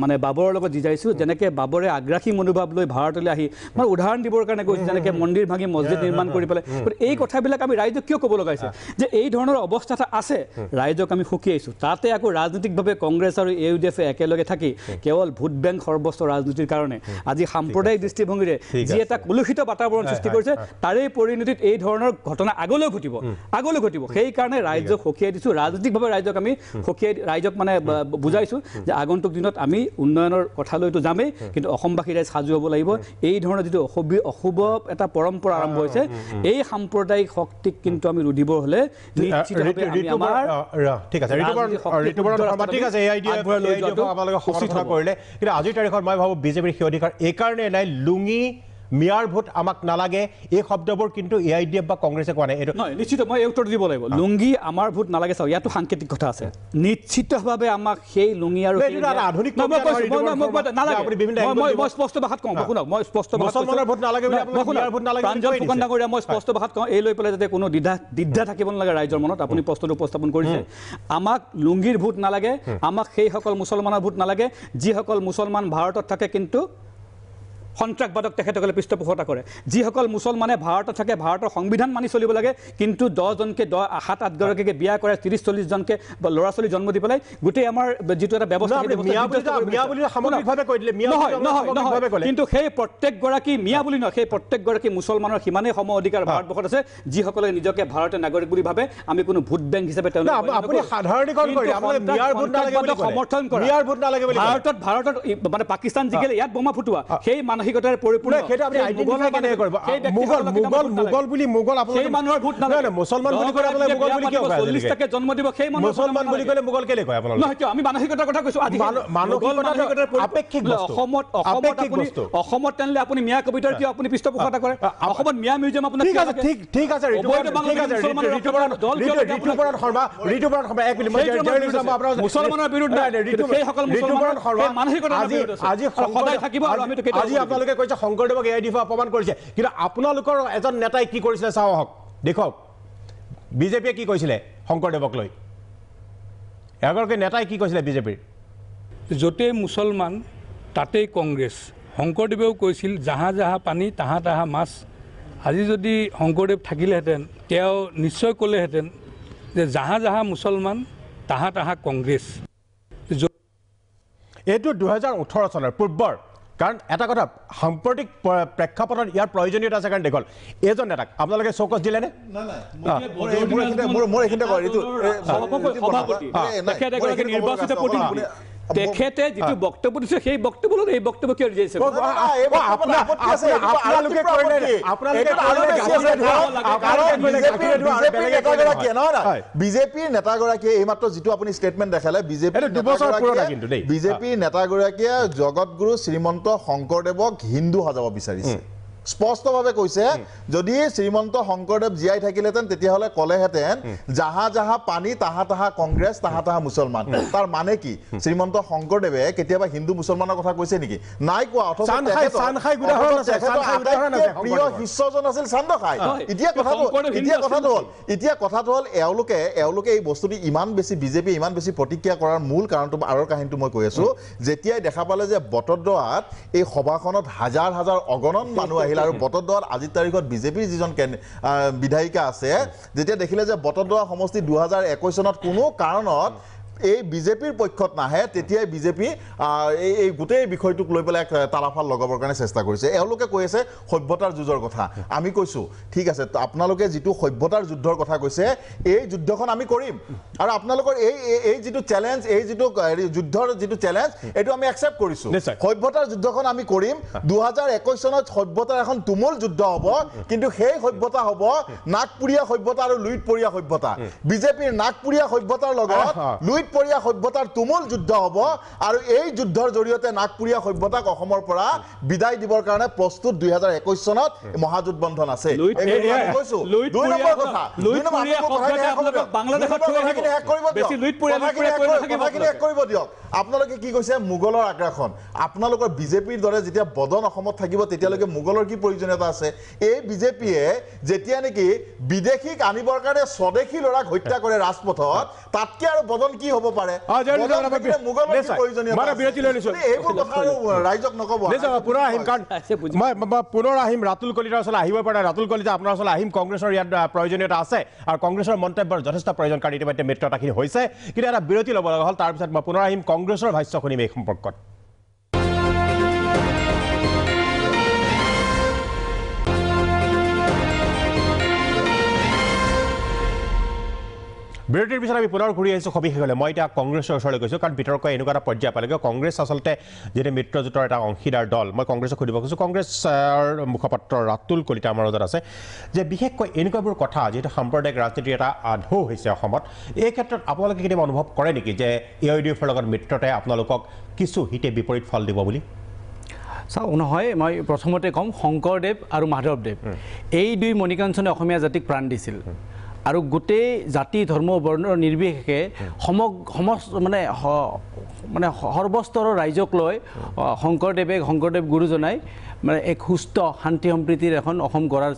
মানে বাবৰৰ লগত ৰিজাইছোঁ যেনেকৈ বাবৰে আগ্ৰাসী মনোভাৱ লৈ ভাৰতলৈ আহি মই উদাহৰণ দিবৰ কাৰণে কৈছোঁ যেনেকৈ মন্দিৰ ভাঙি মছজিদ নিৰ্মাণ কৰি পেলাই এই কথাবিলাক আমি ৰাইজক কিয় ক'ব লগাইছে যে এই ধৰণৰ অৱস্থা এটা আছে ৰাইজক আমি সুকীয়াইছোঁ তাতে আকৌ ৰাজনৈতিকভাৱে কংগ্ৰেছ আৰু AUDF-এ একেলগে থাকি কেৱল ভোট বেংক সৰ্বস্ব ৰাজনীতিৰ কাৰণে আজি সাম্প্ৰদায়িক দৃষ্টিভংগীৰে যি এটা কলুষিত বাতাবৰণ সৃষ্টি কৰিছে তাৰেই পৰিণতিত এই ধৰণৰ ঘটনা আগলৈ ঘটিব সেইকাৰণে ৰাইজক সকিয়াই দিছোঁ ৰাজনৈতিকভাৱে ৰাইজক মানে বুজাইছোঁ যে আগন্তুক দিনত আমি উন্নয়নৰ কথালৈতো যামেই কিন্তু অসমবাসী ৰাইজ সাজু হ'ব লাগিব এই ধৰণৰ যিটো অশুভ এটা পৰম্পৰা আৰম্ভ হৈছে এই সাম্প্ৰদায়িক শক্তিক কিন্তু আমি ৰুধিব হ'লে নিশ্চিতভাৱে আমি আমাৰ ঠিক আছে আপোনালোকে সমালোচনা কৰিলে কিন্তু আজিৰ তাৰিখত মই ভাবোঁ বিজেপিৰ সেই অধিকাৰ এইকাৰণে নাই লুঙি মিয়াৰ ভোট আমাক নালাগে এই শব্দবোৰ কিন্তু AIDF বা কংগ্ৰেছে কোৱা নাই এইটো নহয় নিশ্চিত মই এই উত্তৰ দিব লাগিব লুংগি আমাৰ ভোট নালাগে চাওক ইয়াতো সাংকেতিক কথা আছে নিশ্চিতভাৱে আমাক সেই লুংগি আৰু আধুনিক মই স্পষ্ট ভাষাত কওঁ শুনক মই স্পষ্ট মুছলমানৰ ভোট নালাগে বুলি আপোনালোকৰ ভোট নালাগে প্ৰাঞ্জল ফুকন ডাঙৰীয়া মই স্পষ্ট ভাষাত কওঁ এই লৈ পেলাই যাতে কোনো দ্বিধা থাকিব নালাগে ৰাইজৰ মনত আপুনি প্ৰশ্নটো উপস্থাপন কৰিছে আমাক লুংগিৰ ভোট নালাগে আমাক সেইসকল মুছলমানৰ ভোট নালাগে যিসকল মুছলমান ভাৰতত থাকে কিন্তু সন্ত্ৰাসবাদক তেখেতসকলে পৃষ্ঠপোষকতা কৰে যিসকল মুছলমানে ভাৰতত থাকে ভাৰতৰ সংবিধান মানি চলিব লাগে কিন্তু 10জনকে 7-8 গৰাকীকে বিয়া কৰে 30-40 জনকে ল'ৰা ছোৱালী জন্ম দি পেলাই গোটেই আমাৰ যিটো এটা ব্যৱস্থা কিন্তু সেই প্ৰত্যেকগৰাকী মিয়া বুলি নহয় সেই প্ৰত্যেকগৰাকী মুছলমানৰ সিমানেই সম অধিকাৰ ভাৰতবৰ্ষত আছে যিসকলে নিজকে ভাৰতীয় নাগৰিক বুলি ভাবে আমি কোনো ভোট বেংক হিচাপে ভাৰতত মানে পাকিস্তান জিকিলে ইয়াত বোমা ফুটোৱা সেই মানসিকতাৰ পৰিপূৰ্ণ মুগল বুলি মুগল সেই মানুহৰ ভোট নালাগে মুছলমান বুলি কয় আপোনালোকে মুগল বুলি কিয় কয় 40টাকে জন্ম দিব সেই মুছলমান বুলি কলে মুগল কেলে কয় আপোনালোকে নহয় কিয় আমি মানসিকতাৰ কথা কৈছো আজি মানসিকতাৰ আপেক্ষিক বস্তু অসমত তেনেহ'লে আপুনি মিয়া কবিতাৰ কিয় আপুনি পৃষ্ঠপোষকতা কৰে অসমত মিয়া মিউজিয়াম আপোনাৰ ঠিক আছে ঋতুপৰণ শৰ্মা এক মিনিট মুছলমানৰ বিৰুদ্ধে সেইসকল মুছলমানৰ মানসিকতা আজি সদায় থাকিব আৰু আমি আজি আপোনালোকে কৈছে শংকৰদেৱক AIDF অপমান কৰিছে কিন্তু আপোনালোকৰ এজন নেতাই কি কৰিছিলে চাওঁ আহক দেখক বিজেপিয়ে কি কৈছিলে শংকৰদেৱক লৈ এগৰাকী নেতাই কি কৈছিলে বিজেপিৰ য'তেই মুছলমান তাতেই কংগ্ৰেছ শংকৰদেৱেও কৈছিল জাহা জাহা পানী তাহা তাহা মাছ আজি যদি শংকৰদেৱ থাকিলেহেঁতেন তেওঁ নিশ্চয় ক'লেহেঁতেন যে জাহা জাহা মুছলমান তাহা তাহা কংগ্ৰেছ এইটো 2018 চনৰ পূৰ্বৰ কাৰণ এটা কথা সাম্প্ৰতিক প্ৰেক্ষাপটত ইয়াৰ প্ৰয়োজনীয়তা আছে কাৰণ দেখল এইজন নেতাক আপোনালোকে চৌকছ দিলেনে তেখেতে যিটো বক্তব্য দিছে সেই বক্তব্য এই বক্তব্য কিয় দিছে বিজেপিৰ নেতাগৰাকীয়ে এইমাত্ৰ যিটো আপুনি ষ্টেটমেণ্ট দেখালে বিজেপিৰ নেতাগৰাকীয়ে জগতগুৰু শ্ৰীমন্ত শংকৰদেৱক হিন্দু সজাব বিচাৰিছে স্পষ্টভাৱে কৈছে যদি শ্ৰীমন্ত শংকৰদেৱ জীয়াই থাকিলেহেঁতেন তেতিয়াহ'লে ক'লেহেঁতেন জাহা জাহা পানী তাহা তাহা কংগ্ৰেছ তাহা তাহা মুছলমান তাৰ মানে কি শ্ৰীমন্ত শংকৰদেৱে কেতিয়াবা হিন্দু মুছলমানৰ কথা কৈছে নেকি নাই কোৱা অথচ প্ৰিয় শিষ্যজন আছিল চান্দখাই এতিয়া কথাটো হ'ল এওঁলোকে এই বস্তুটো ইমান বেছি বিজেপিয়ে ইমান বেছি প্ৰতিক্ৰিয়া কৰাৰ মূল কাৰণটো আৰৰ কাহিনীটো মই কৈ আছোঁ যেতিয়াই দেখা পালে যে বটদ্ৰৱাত এই সভাখনত হাজাৰ হাজাৰ অগণন মানুহ আহিল আৰু বটদ্ৰৱাত আজিৰ তাৰিখত বিজেপিৰ যিজন বিধায়িকা আছে যেতিয়া দেখিলে যে বটদ্ৰৱা সমষ্টি 2021 চনত কোনো কাৰণত এই বিজেপিৰ পক্ষত নাহে তেতিয়াই বিজেপি এই গোটেই বিষয়টোক লৈ পেলাই তালাফাল লগাবৰ কাৰণে চেষ্টা কৰিছে এওঁলোকে কৈ আছে সভ্যতাৰ যুদ্ধৰ কথা আমি কৈছোঁ ঠিক আছে আপোনালোকে যিটো সভ্যতাৰ যুদ্ধৰ কথা কৈছে এই যুদ্ধখন আমি কৰিম আৰু আপোনালোকৰ এই যিটো চেলেঞ্জ এই যিটো যুদ্ধৰ যিটো চেলেঞ্জ এইটো আমি একচেপ্ট কৰিছোঁ সভ্যতাৰ যুদ্ধখন আমি কৰিম 2021 চনত সভ্যতাৰ এখন তুমুল যুদ্ধ হ'ব কিন্তু সেই সভ্যতা হ'ব নাগপুৰীয়া সভ্যতা আৰু লুইতপৰীয়া সভ্যতা বিজেপিৰ নাগপুৰীয়া সভ্যতাৰ লগত লুইতপৰীয়া সভ্যতাৰ তুমুল যুদ্ধ হ'ব আৰু এই যুদ্ধৰ জৰিয়তে নাগপুৰীয়া সভ্যতাক অসমৰ পৰা বিদায় দিবৰ কাৰণে প্ৰস্তুত 2021 চনত মহাযুদ্ধ বন্ধন আছে আপোনালোকে কি কৈছে মোগলৰ আগ্ৰাসন আপোনালোকৰ বিজেপিৰ দৰে যেতিয়া বদন অসমত থাকিব তেতিয়ালৈকে মোগলৰ কি প্ৰয়োজনীয়তা আছে এই বিজেপিয়ে যেতিয়া নেকি বিদেশীক আনিবৰ কাৰণে স্বদেশী ল'ৰাক হত্যা কৰে ৰাজপথত তাতকে আৰু বদন কি হ'ব পাৰে মোগলৰ কি প্ৰয়োজনীয়তা এইবোৰ কথা আৰু ৰাইজক নক'ব পুনৰ আহিম কাৰণ মই পুনৰ আহিম ৰাতুল কলিতাৰ ওচৰলৈ আহিব পাৰে ৰাতুল কলিতা আপোনাৰ ওচৰলৈ আহিম কংগ্ৰেছৰ ইয়াত প্ৰয়োজনীয়তা আছে আৰু কংগ্ৰেছৰ মন্তব্যৰ যথেষ্ট প্ৰয়োজন কাৰণ ইতিমধ্যে মিত্ৰতাখিনি হৈছে কিন্তু এটা বিৰতি ল'ব লগা হ'ল তাৰপিছত মই পুনৰ আহিম কংগ্ৰেছৰ ভাষ্য শুনিম এই সম্পৰ্কত বিৰতিৰ পিছত আমি পুনৰ ঘূৰি আহিছোঁ সবিশেষলৈ মই এতিয়া কংগ্ৰেছৰ ওচৰলৈ গৈছোঁ কাৰণ বিতৰ্ক এনেকুৱা এটা পৰ্যায় পালেগৈ কংগ্ৰেছ আচলতে যিটো মিত্ৰজোঁটৰ এটা অংশীদাৰ দল মই কংগ্ৰেছক সুধিব খুজিছোঁ কংগ্ৰেছৰ মুখপাত্ৰ ৰাতুল কলিতা আমাৰ মাজত আছে যে বিশেষকৈ এনেকুৱাবোৰ কথা যিহেতু সাম্প্ৰদায়িক ৰাজনীতিৰ এটা ঢৌ হৈছে অসমত এই ক্ষেত্ৰত আপোনালোকে কেতিয়াবা অনুভৱ কৰে নেকি যে AIUDFৰ লগত মিত্ৰতাই আপোনালোকক কিছু হিতে বিপৰীত ফল দিব বুলি চাওক নহয় মই প্ৰথমতে ক'ম শংকৰদেৱ আৰু মাধৱদেৱ এই দুই মণিকাঞ্চনে অসমীয়া জাতিক প্ৰাণ দিছিল আৰু গোটেই জাতি ধৰ্ম বৰ্ণ নিৰ্বিশেষে মানে সৰ্বস্তৰৰ ৰাইজক লৈ শংকৰদেৱ গুৰুজনাই মানে এক সুস্থ শান্তি সম্প্ৰীতিৰ এখন অসম গঢ়াৰ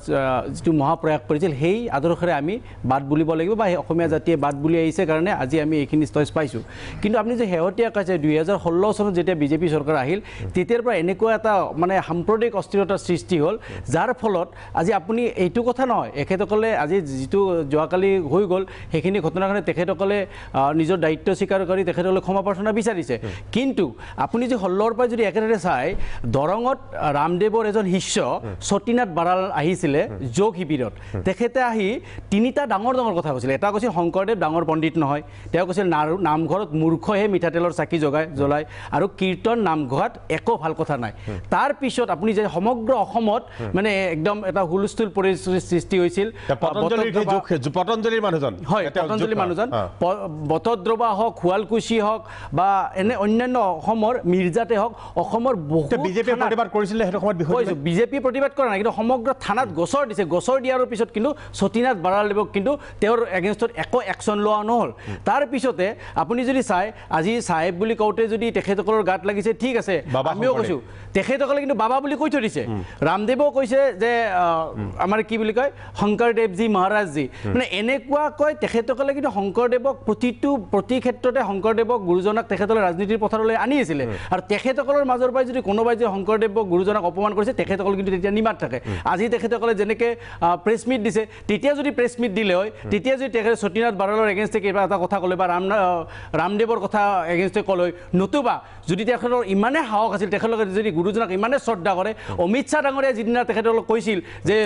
যিটো মহাপ্ৰয়াস কৰিছিল সেই আদৰ্শৰে আমি বাট বুলিব লাগিব বা অসমীয়া জাতিয়ে বাট বুলি আহিছে কাৰণে আজি আমি এইখিনি ষ্টেজ পাইছোঁ কিন্তু আপুনি যে শেহতীয়াকৈ 2016 চনত যেতিয়া বিজেপি চৰকাৰ আহিল তেতিয়াৰ পৰা এনেকুৱা এটা মানে সাম্প্ৰদায়িক অস্থিৰতাৰ সৃষ্টি হ'ল যাৰ ফলত আজি আপুনি এইটো কথা নহয় এখেতসকলে আজি যিটো যোৱাকালি হৈ গ'ল সেইখিনি ঘটনাৰ কাৰণে তেখেতসকলে নিজৰ দায়িত্ব স্বীকাৰ কৰি তেখেতসকলে ক্ষমা প্ৰাৰ্থনা বিচাৰিছে কিন্তু আপুনি যে 16ৰ পৰা যদি একেদৰে চাই দৰঙত ৰামদেৱৰ এজন শিষ্য সতীনাথ বাৰাল আহিছিলে যোগ শিবিৰত তেখেতে আহি তিনিটা ডাঙৰ কথা কৈছিলে এটা কৈছিল শংকৰদেৱ ডাঙৰ পণ্ডিত নহয় তেওঁ কৈছিল নামঘৰত মূৰ্খহে মিঠাতেলৰ চাকি জ্বলায় আৰু কীৰ্তন নামঘৰত একো ভাল কথা নাই তাৰ পিছত আপুনি যে সমগ্ৰ অসমত মানে একদম এটা হুলস্থুল পৰিস্থিতিৰ সৃষ্টি হৈছিল পতঞ্জলিৰ মানুহজন হয় পতঞ্জলি মানুহজন বটদ্ৰৱা হওক শুৱালকুছি হওক বা এনে অন্যান্য অসমৰ মিৰ্জাতে হওক অসমৰ বহুত বিজেপি প্ৰতিবাদ কৰিছিলে সেইটো সময়ত বিষয় বিজেপি প্ৰতিবাদ কৰা নাই কিন্তু সমগ্ৰ থানাত গোচৰ দিছে গোচৰ দিয়াৰ পিছত কিন্তু সতীনাথ বাৰালদেৱক কিন্তু তেওঁৰ এগেইনষ্টত একো একশ্যন লোৱা নহ'ল তাৰপিছতে আপুনি যদি চাই আজি চাহেব বুলি কওঁতে যদি তেখেতসকলৰ গাত লাগিছে ঠিক আছে আমিও কৈছোঁ তেখেতসকলে কিন্তু বাবা বুলি কৈ থৈ দিছে ৰামদেৱেও কৈছে যে আমাৰ কি বুলি কয় শংকৰদেৱজী মহাৰাজজী মানে এনেকুৱাকৈ তেখেতসকলে কিন্তু শংকৰদেৱক প্ৰতি ক্ষেত্ৰতে শংকৰদেৱক গুৰুজনাক তেখেতসকলে ৰাজনীতিৰ পথাৰলৈ আনি আছিলে আৰু তেখেতসকলৰ মাজৰ পৰাই যদি কোনোবাই যে শংকৰদেৱক গুৰুজনাক অপমান কৰিছে তেখেতসকলে কিন্তু তেতিয়া নিমাত থাকে আজি তেখেতসকলে যেনেকৈ প্ৰেছ মিট দিছে তেতিয়া যদি প্ৰেছ মিট দিলে হয় তেতিয়া যদি তেখেতে সতীনাথ বাৰালৰ এগেইনষ্টে কিবা এটা কথা ক'লে বা ৰামদেৱৰ কথা এগেইনষ্টে ক'লে নতুবা যদি তেখেতৰ ইমানে সাহস আছিল তেখেতলোকে যদি গুৰুজনাক ইমানে শ্ৰদ্ধা কৰে অমিত শ্বাহ ডাঙৰীয়া যিদিনা তেখেতসকলক কৈছিল যে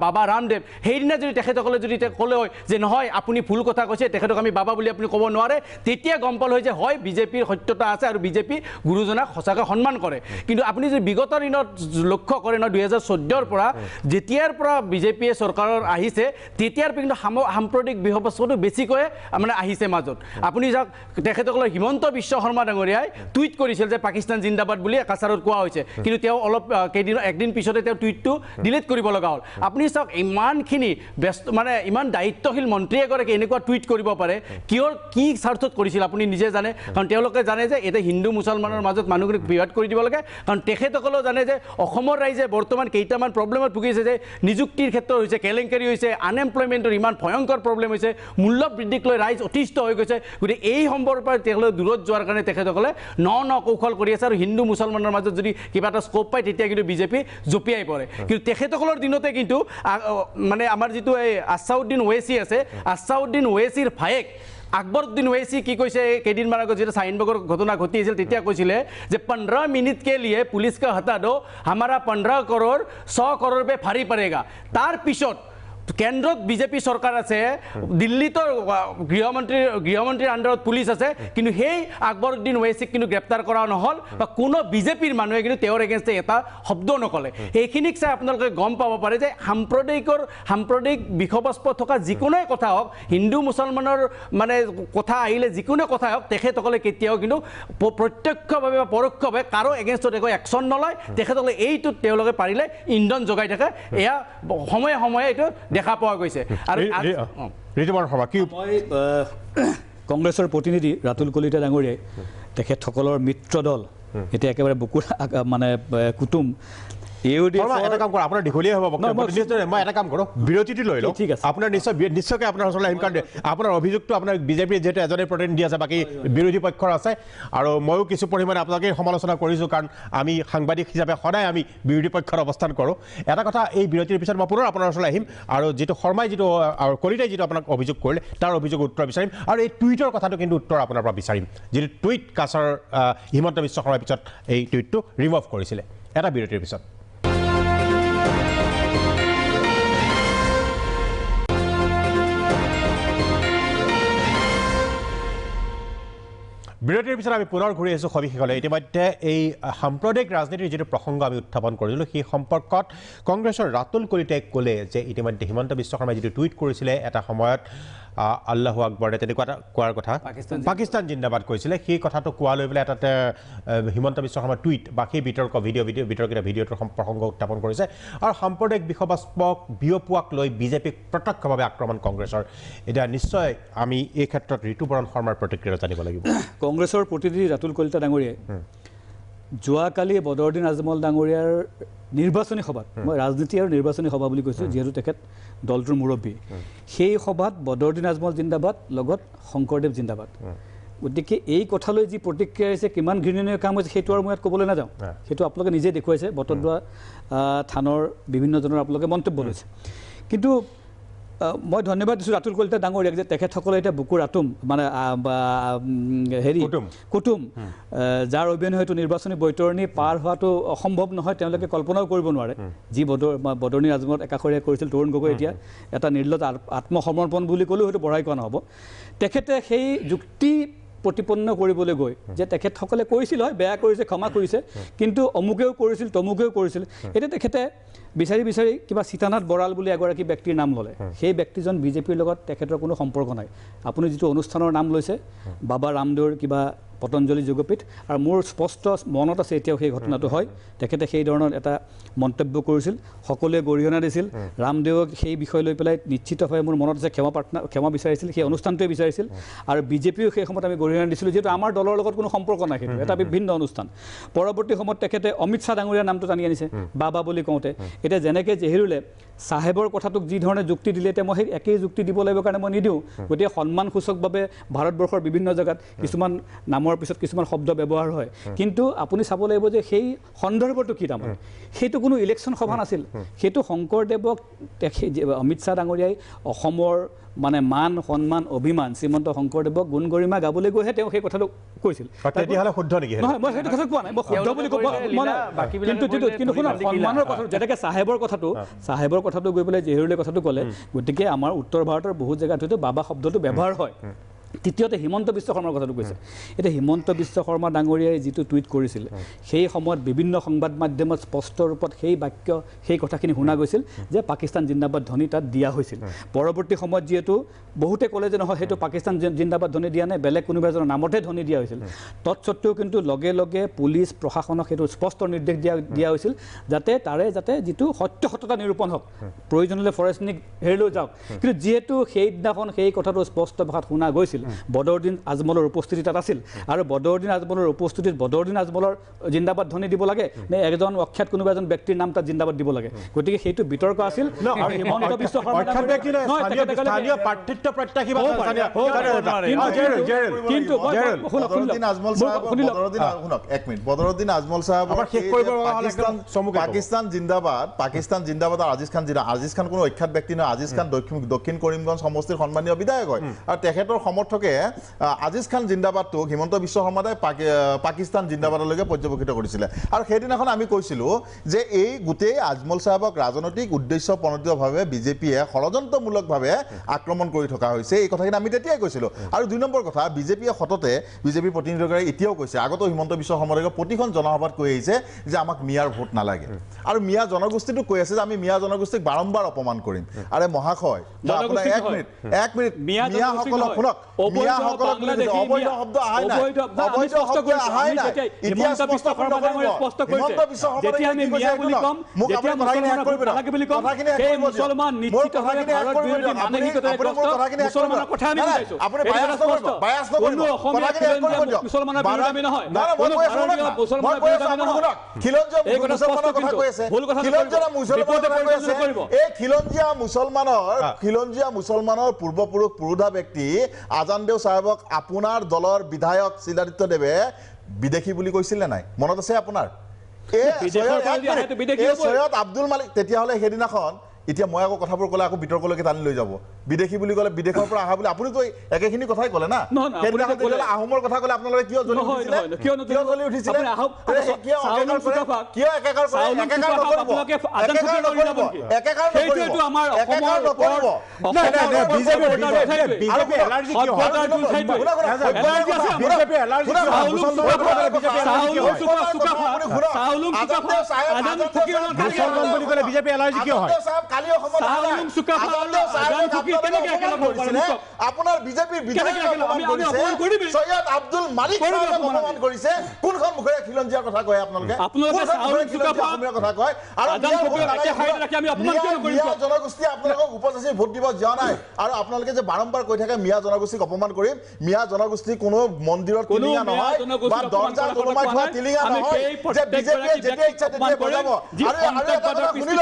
বাবা ৰামদেৱ সেইদিনা যদি তেখেতসকলে যদি ক'লে হয় যে নহয় আপুনি ভুল কথা কৈছে তেখেতক আমি বাবা বুলি আপুনি ক'ব নোৱাৰে তেতিয়া গম পালে হয় যে হয় বিজেপিৰ সত্যতা আছে আৰু বিজেপি গুৰুজনাক সঁচাকৈ সন্মান কৰে কিন্তু আপুনি যদি বিগত দিনত লক্ষ্য কৰে ন 2014ৰ পৰা যেতিয়াৰ পৰা বিজেপিয়ে চৰকাৰৰ আহিছে তেতিয়াৰ কিন্তু সাম্প্ৰদায়িক বিষয়বস্তুটো বেছিকৈ মানে আহিছে মাজত আপুনি যাওক তেখেতসকলৰ হিমন্ত বিশ্ব শৰ্মা ডাঙৰীয়াই টুইট কৰিছিল যে পাকিস্তান জিন্দাবাদ বুলি কাছাৰত কোৱা হৈছে কিন্তু তেওঁ অলপ একদিন পিছতে তেওঁ টুইটটো ডিলিট কৰিব লগা হ'ল আপুনি চাওক ইমানখিনি ব্যস্ত মানে ইমান দায়িত্বশীল মন্ত্ৰী এগৰাকী এনেকুৱা টুইট কৰিব পাৰে কি স্বাৰ্থত কৰিছিল আপুনি নিজে জানে কাৰণ তেওঁলোকে জানে যে এতিয়া হিন্দু মুছলমানৰ মাজত মানুহখিনিক বিভাদ কৰি দিব লাগে কাৰণ তেখেতসকলেও জানে যে অসমৰ ৰাইজে বৰ্তমান কেইটামান প্ৰব্লেমত ভুগিছে যে নিযুক্তিৰ ক্ষেত্ৰত হৈছে কেলেংকাৰী হৈছে আনএমপ্লয়মেণ্টৰ ইমান ভয়ংকৰ প্ৰব্লেম হৈছে মূল্য বৃদ্ধিক লৈ ৰাইজ অতিষ্ঠ হৈ গৈছে গতিকে এই সম্পৰ্কৰ পৰা তেওঁলোকে দূৰত যোৱাৰ কাৰণে তেখেতসকলে ন কৌশল কৰি আছে আৰু হিন্দু মুছলমানৰ মাজত যদি কিবা এটা স্কোপ পায় তেতিয়া কিন্তু বিজেপি জঁপিয়াই পৰে কিন্তু তেখেতসকলৰ দিনতে কিন্তু মানে আমাৰ যিটো এই আছাউদ্দিন ওৱেইচি আছে আছাউদ্দিন ওৱেইচিৰ ভায়েক আকবৰুদ্দিন ওৱেইচি কি কৈছে কেইদিনমান আগত যেতিয়া শ্বাহিনবাগৰ ঘটনা ঘটি আছিল তেতিয়া কৈছিলে যে 15 মিনিট কে लिए पुलिस का हटा दो हमारा 15 करोड़ 100 करोड़ पे भारी पड़ेगा तार पिछत কেন্দ্ৰত বিজেপি চৰকাৰ আছে দিল্লীতো গৃহমন্ত্ৰীৰ আণ্ডাৰত পুলিচ আছে কিন্তু সেই আকবৰুদ্দিন ওৱেইচিক কিন্তু গ্ৰেপ্তাৰ কৰা নহ'ল বা কোনো বিজেপিৰ মানুহে কিন্তু তেওঁৰ এগেইনষ্টে এটা শব্দ নকলে এইখিনিক চাই আপোনালোকে গম পাব পাৰে যে সাম্প্ৰদায়িক বিষয়বস্তু থকা যিকোনো কথা হওক হিন্দু মুছলমানৰ মানে কথা আহিলে যিকোনো কথা হওক তেখেতসকলে কেতিয়াও কিন্তু প্ৰত্যক্ষভাৱে বা পৰোক্ষভাৱে কাৰো এগেইনষ্টত একো একশ্যন নলয় তেখেতসকলে এইটোত তেওঁলোকে পাৰিলে ইন্ধন যোগাই থাকে এয়া সময়ে সময়ে এইটো দেখা পোৱা গৈছে আৰু মই কংগ্ৰেছৰ প্ৰতিনিধি ৰাতুল কলিতা ডাঙৰীয়াই তেখেতসকলৰ মিত্ৰ দল এতিয়া একেবাৰে বুকুৰ মানে কুটুম এটা কাম কৰক আপোনাৰ দীঘলীয়া হ'ব মই এটা কাম কৰক বিৰতিটো লৈ লওঁ ঠিক আছে আপোনাৰ নিশ্চয়কৈ আপোনাৰ ওচৰলৈ আহিম কাৰণ আপোনাৰ অভিযোগটো আপোনাৰ বিজেপিৰ যিহেতু এজনে প্ৰতিনিধি আছে বাকী বিৰোধী পক্ষৰ আছে আৰু ময়ো কিছু পৰিমাণে আপোনালোকে সমালোচনা কৰিছোঁ কাৰণ আমি সাংবাদিক হিচাপে সদায় আমি বিৰোধী পক্ষৰ অৱস্থান কৰোঁ এটা কথা এই বিৰতিৰ পিছত মই পুনৰ আপোনাৰ ওচৰলৈ আহিম আৰু যিটো শৰ্মাই যিটো আৰু কলিতাই যিটো আপোনাক অভিযোগ কৰিলে তাৰ অভিযোগৰ উত্তৰ বিচাৰিম আৰু এই টুইটৰ কথাটো কিন্তু উত্তৰ আপোনাৰ পৰা বিচাৰিম যিটো টুইট কাছৰ হিমন্ত বিশ্ব শৰ্মাৰ পিছত এই টুইটটো ৰিমুভ কৰিছিলে এটা বিৰতিৰ পিছত বিৰতিৰ পিছত আমি পুনৰ ঘূৰি আহিছোঁ সবিশেষলৈ ইতিমধ্যে এই সাম্প্ৰদায়িক ৰাজনীতিৰ যিটো প্ৰসংগ আমি উত্থাপন কৰিছিলোঁ সেই সম্পৰ্কত কংগ্ৰেছৰ ৰাতুল কলিতাই ক'লে যে ইতিমধ্যে হিমন্ত বিশ্ব শৰ্মাই যিটো টুইট কৰিছিলে এটা সময়ত আল্লাহু আকবৰে তেনেকুৱা এটা কোৱাৰ কথা পাকিস্তান জিন্দাবাদ কৈছিলে সেই কথাটো কোৱা লৈ পেলাই এটা হিমন্ত বিশ্ব শৰ্মাৰ টুইট বা সেই বিতৰ্কিত ভিডিঅ'টোৰ প্ৰসংগ উত্থাপন কৰিছে আৰু সাম্প্ৰদায়িক বিষয়বস্তুক বিয়পোৱাক লৈ বিজেপিক প্ৰত্যক্ষভাৱে আক্ৰমণ কংগ্ৰেছৰ এতিয়া নিশ্চয় আমি এই ক্ষেত্ৰত ঋতুপৰণ শৰ্মাৰ প্ৰতিক্ৰিয়া জানিব লাগিব কংগ্ৰেছৰ প্ৰতিনিধি ৰাতুল কলিতা ডাঙৰীয়াই যোৱাকালি বদৰুদ্দিন আজমল ডাঙৰীয়াৰ নিৰ্বাচনী সভাত মই ৰাজনীতি আৰু নিৰ্বাচনী সভা বুলি কৈছোঁ যিহেতু তেখেত দলটোৰ মুৰব্বী সেই সভাত বদৰুদ্দিন আজমল জিন্দাবাদ লগত শংকৰদেৱ জিন্দাবাদ গতিকে এই কথালৈ যি প্ৰতিক্ৰিয়া আহিছে কিমান ঘৃণনীয় কাম হৈছে সেইটো আৰু মই ইয়াত ক'বলৈ নাযাওঁ সেইটো আপোনালোকে নিজে দেখুৱাইছে বটদ্ৰৱা থানৰ বিভিন্নজনৰ আপোনালোকে মন্তব্য লৈছে কিন্তু মই ধন্যবাদ দিছোঁ ৰাতুল কলিতা ডাঙৰীয়াক যে তেখেতসকলে এতিয়া বুকুৰ আতুম মানে হেৰি কুটুম যাৰ অবিহনে হয়তো নিৰ্বাচনী বৈতৰণি পাৰ হোৱাটো অসম্ভৱ নহয় তেওঁলোকে কল্পনাও কৰিব নোৱাৰে যি বদৰুদ্দিন আজমলত একাষৰীয়া কৰিছিল তৰুণ গগৈ এতিয়া এটা নিৰ্লজ্জ আত্মসমৰ্পণ বুলি ক'লেও হয়তো বঢ়াই কোৱা নহ'ব তেখেতে সেই যুক্তি প্ৰতিপন্ন কৰিবলৈ গৈ যে তেখেতসকলে কৰিছিল হয় বেয়া কৰিছে ক্ষমা কৰিছে কিন্তু অমুকেও কৰিছিল তমুকেও কৰিছিল এতিয়া তেখেতে বিচাৰি কিবা সীতানাথ বৰাল বুলি এগৰাকী ব্যক্তিৰ নাম ল'লে সেই ব্যক্তিজন বিজেপিৰ লগত তেখেতৰ কোনো সম্পৰ্ক নাই আপুনি যিটো অনুষ্ঠানৰ নাম লৈছে বাবা ৰামদেৱৰ কিবা পতঞ্জলি যোগপীঠ আৰু মোৰ স্পষ্ট মনত আছে এতিয়াও সেই ঘটনাটো হয় তেখেতে সেই ধৰণৰ এটা মন্তব্য কৰিছিল সকলোৱে গৰিহণা দিছিল ৰামদেৱক সেই বিষয় লৈ পেলাই নিশ্চিতভাৱে মোৰ মনত আছে ক্ষমা বিচাৰিছিল সেই অনুষ্ঠানটোৱে বিচাৰিছিল আৰু বিজেপিও সেই সময়ত আমি গৰিহণা দিছিলোঁ যিহেতু আমাৰ দলৰ লগত কোনো সম্পৰ্ক নাই সেইটো এটা ভিন্ন অনুষ্ঠান পৰৱৰ্তী সময়ত তেখেতে অমিত শ্বাহ ডাঙৰীয়াৰ নামটো টানি আনিছে বাবা বুলি কওঁতে এতিয়া যেনেকৈ জেহিৰুলে চাহেবৰ কথাটোক যি ধৰণে যুক্তি দিলে এতিয়া মই সেই একেই যুক্তি দিব লাগিব কাৰণে মই নিদিওঁ গতিকে সন্মানসূচকভাৱে ভাৰতবৰ্ষৰ বিভিন্ন জেগাত কিছুমান নামৰ পিছত কিছুমান শব্দ ব্যৱহাৰ হয় কিন্তু আপুনি চাব লাগিব যে সেই সন্দৰ্ভটো কি তাৰমানে সেইটো কোনো ইলেকশ্যন সভা নাছিল সেইটো শংকৰদেৱক অমিত শ্বাহ ডাঙৰীয়াই অসমৰ মানে মান সন্মান অভিমান শ্ৰীমন্ত শংকৰদেৱক গুণ গৰিমা গাবলৈ গৈহে তেওঁ সেই কথাটো কৈছিল তেতিয়াহ'লে শুদ্ধ নেকি নহয় মই সেইটো কথা কোৱা নাই মই শুদ্ধ বুলি ক'ব কিন্তু শুনক সন্মানৰ কথা যেনেকৈ চাহেবৰ কথাটো গৈ পেলাই জেহিৰুলে কথাটো ক'লে গতিকে আমাৰ উত্তৰ ভাৰতৰ বহুত জেগাত হয়তো বাবা শব্দটো ব্যৱহাৰ হয় তৃতীয়তে হিমন্ত বিশ্ব শৰ্মাৰ কথাটো কৈছে এতিয়া হিমন্ত বিশ্ব শৰ্মা ডাঙৰীয়াই যিটো টুইট কৰিছিলে সেই সময়ত বিভিন্ন সংবাদ মাধ্যমত স্পষ্ট ৰূপত সেই বাক্য সেই কথাখিনি শুনা গৈছিল যে পাকিস্তান জিন্দাবাদ ধ্বনি তাত দিয়া হৈছিল পৰৱৰ্তী সময়ত যিহেতু বহুতে ক'লে যে নহয় সেইটো পাকিস্তান জিন্দাবাদ ধ্বনি দিয়া নাই বেলেগ কোনোবা এজনৰ নামতে ধ্বনি দিয়া হৈছিল তৎসত্ত্বেও কিন্তু লগে লগে পুলিচ প্ৰশাসনক সেইটো স্পষ্ট নিৰ্দেশ দিয়া হৈছিল যাতে যিটো সত্যতা নিৰূপণ হওক প্ৰয়োজন হ'লে ফৰেষ্টনিক হেৰিলৈ যাওক কিন্তু যিহেতু সেইদিনাখন সেই কথাটো স্পষ্ট ভাষাত শুনা গৈছিল বদৰুদ্দিন আজমলৰ উপস্থিতি তাত আছিল আৰু বদৰুদ্দিন আজমলৰ উপস্থিতিত বদৰুদ্দিন আজমলৰ জিন্দাবাদ ধ্বনি দিব লাগে নে এজন অখ্যাত কোনোবা এজন ব্যক্তিৰ নাম তাত জিন্দাবাদ দিব লাগে গতিকে সেইটো বিতৰ্ক আছিল আৰু হিমন্ত বিশ্ব শৰ্মা স্থানীয় পাৰ্থিত্য প্ৰত্যাশীবাদ কিন্তু বদৰুদ্দিন আজমল সাহেব পাকিস্তান জিন্দাবাদ আৰু আজিজ খান কোনো অখ্যাত ব্যক্তি নহয় আজিজ খান দক্ষিণ কৰিমগঞ্জ সমষ্টিৰ সন্মানীয় বিধায়ক হয় আৰু তেখেতৰ সমৰ্থকে আজিজ খান জিন্দাবাদটোক হিমন্ত বিশ্ব শৰ্মাই পাকিস্তান জিন্দাবাদলৈকে পৰ্যবেক্ষিত কৰিছিলে আৰু সেইদিনাখন আমি কৈছিলোঁ যে এই গোটেই আজমল সাহেবক ৰাজনৈতিক উদ্দেশ্য প্ৰণোদিতভাৱে বিজেপিয়ে ষড়যন্ত্ৰমূলকভাৱে আক্ৰমণ কৰি থকা হৈছে এই কথাখিনি আমি তেতিয়াই কৈছিলোঁ আৰু 2 নম্বৰ কথা বিজেপিয়ে সততে বিজেপি প্ৰতিনিধিসকলে এতিয়াও কৈছে আগতেও হিমন্ত বিশ্ব শৰ্মাই প্ৰতিখন জনসভাত কৈ আহিছে যে আমাক মিয়াৰ ভোট নালাগে আৰু মিয়া জনগোষ্ঠীটো কৈ আছে যে আমি মিয়া জনগোষ্ঠীক বাৰম্বাৰ অপমান কৰিম আৰে মহাশয় আপোনাৰ এক মিনিট মিয়াসকলক শুনক মিয়াসকলক অবৈধ শব্দ আহাই নাই অবৈধ শব্দ আহাই নাই এতিয়া স্পষ্ট হিমন্ত বিশ্ব যেতিয়া আমি মিয়া বুলি কম যেতিয়া মুছলমানক বুলি কম সেই মুছলমান নিশ্চিতভাৱে ভাৰত বিৰোধী মানসিকতাৰে গ্ৰস্ত মুছলমানৰ কথা আমি বুজাইছো আপুনি বায়াস নকৰিব অসমীয়া মুছলমানৰ বিৰোধী আমি নহয় মুছলমানৰ বিৰোধী আমি নহয় খিলঞ্জীয়া মুছলমানৰ পূৰ্বপুৰুষ পুৰোধা ব্যক্তি আজানদেও চাহেবক আপোনাৰ দলৰ বিধায়ক শিলাদিত্যদেৱে বিদেশী বুলি কৈছিল নে নাই মনত আছে আপোনাৰ সৈয়দ আব্দুল মালিক তেতিয়াহ'লে সেইদিনাখন এতিয়া মই আকৌ কথাবোৰ ক'লে আকৌ বিতৰ্কলৈকে টানি লৈ যাব বিদেশী বুলি ক'লে বিদেশৰ পৰা অহা বুলি আপুনিতো একেখিনি কথাই ক'লে না সেইদিনাখন তেতিয়াহ'লে আহোমৰ কথা ক'লে আপোনালোকে কিয় জ্বলি উঠিছিলে কিয় একেকাৰ বিজেপি এলাৰ্জি কিয় হয় আপোনাৰ বিজেপিৰ বিধায়ক সৈয়দ আব্দুল মালিক অপমান কৰিছে কোনখন মুখেৰে খিলঞ্জীয়াৰ কথা কয় আপোনালোকে কথা কয় আৰু মিয়া জনগোষ্ঠীয়ে আপোনালোকক উপজাতি ভোট দিব যোৱা নাই আৰু আপোনালোকে যে বাৰম্বাৰ কৈ থাকে মিয়া জনগোষ্ঠীক অপমান কৰিম মিয়া জনগোষ্ঠী কোনো মন্দিৰত টিলিঙা নহয় বা দৰ্জা দলমাই থোৱা টিলিঙা নহয় যে বিজেপিয়ে যেতিয়া ইচ্ছা তেতিয়া বজাব আৰু এটা কথা শুনিল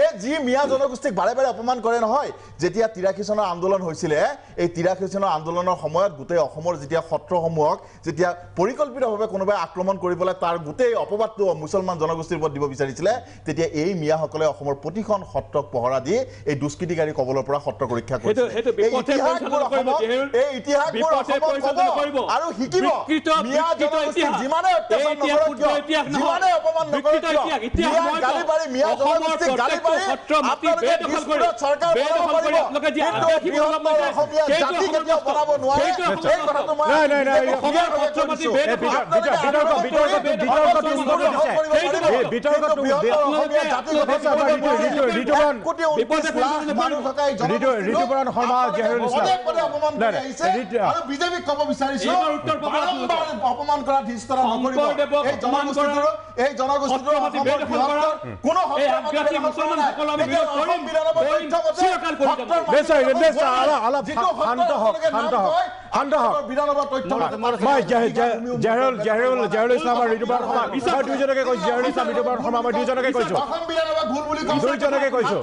এই যি মিয়া জনগোষ্ঠীক বাৰে বাৰে অপমান কৰে নহয় যেতিয়া 83 চনৰ আন্দোলন হৈছিলে এই 83 চনৰ আন্দোলনৰ সময়ত গোটেই অসমৰ যেতিয়া সত্ৰসমূহক যেতিয়া পৰিকল্পিতভাৱে কোনোবাই আক্ৰমণ কৰিবলৈ তাৰ গোটেই অপবাদটো মুছলমান জনগোষ্ঠীৰ ওপৰত দিব বিচাৰিছিলে তেতিয়া এই মিয়াসকলে অসমৰ প্ৰতিখন সত্ৰক পহৰা দি এই দুষ্কৃতিকাৰী কবলৰ পৰা সত্ৰ ৰক্ষা কৰিছে এই ইতিহাসবোৰ আৰু শিকিব মিয়া জনগোষ্ঠীক যিমানে অত্যাচাৰ নকৰক কিয় যিমানে অপমান নকৰক কিয় গালি পাৰি মিয়া জনগোষ্ঠীক গালি পাৰি আপোনালোকে বিস্ফোৰক চৰকাৰ বনাব পাৰিব কিন্তু বৃহত্তৰ অসমীয়া জাতি কেতিয়াও বনাব নোৱাৰে এই কথাটো মই ঋতুপৰণ শৰ্মা বিজেপিক ক'ব বিচাৰিছো অপমান কৰা ধৃষ্টতা নকৰিব এই জনগোষ্ঠীটোৰ কোনো দুইজনকে কৈছো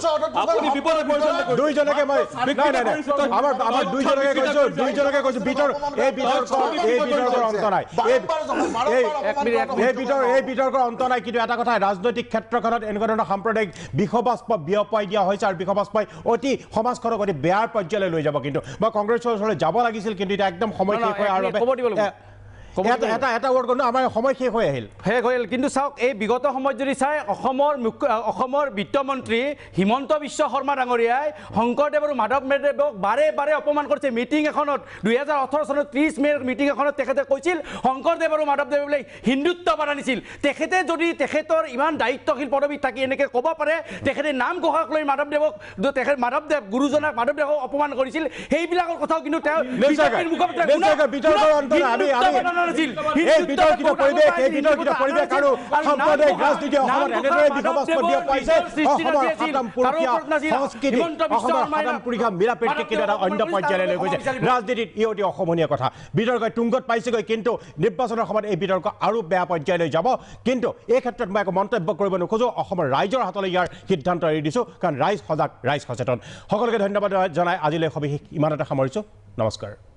এই বিতৰ্কৰ অন্ত নাই কিন্তু এটা কথা ৰাজনৈতিক ক্ষেত্ৰখনত এনেকুৱা ধৰণৰ সাম্প্ৰদায়িক বিষবাস্প বিয়পাই দিয়া হৈছে আৰু বিষবাস্পই অতি সমাজখনক অতি বেয়াৰ পৰ্যায়লৈ লৈ যাব কিন্তু মই কংগ্ৰেছৰ ওচৰলৈ যাব লাগিছিল কিন্তু এতিয়া একদম সময় শেষ হয় আৰু এটা ৱৰ্ড ক'লো আমাৰ সময় শেষ হৈ আহিল কিন্তু চাওক এই বিগত সময়ত যদি চাই অসমৰ বিত্তমন্ত্ৰী হিমন্ত বিশ্ব শৰ্মা ডাঙৰীয়াই শংকৰদেৱ আৰু মাধৱদেৱক বাৰে বাৰে অপমান কৰিছে মিটিং এখনত 2018 চনত 30 মে'ৰ মিটিং এখনত তেখেতে কৈছিল শংকৰদেৱ আৰু মাধৱদেৱে বোলে হিন্দুত্ববাদ আনিছিল তেখেতে যদি তেখেতৰ ইমান দায়িত্বশীল পদবীত থাকি এনেকৈ ক'ব পাৰে তেখেতে নাম ঘোষাক লৈ মাধৱদেৱ গুৰুজনাক মাধৱদেৱক অপমান কৰিছিল সেইবিলাকৰ কথাও কিন্তু তেওঁ ৰাজনীতিত ই অতি অসমনীয়া কথা বিতৰ্ক তুংগত পাইছেগৈ কিন্তু নিৰ্বাচনৰ সময়ত এই বিতৰ্ক আৰু বেয়া পৰ্যায়লৈ যাব কিন্তু এই ক্ষেত্ৰত মই একো মন্তব্য কৰিব নোখোজো অসমৰ ৰাইজৰ হাতলৈ ইয়াৰ সিদ্ধান্ত এৰি দিছোঁ কাৰণ ৰাইজ সজাগ ৰাইজ সচেতন সকলোকে ধন্যবাদ জনাই আজিলৈ সবিশেষ ইমানতে সামৰিছোঁ নমস্কাৰ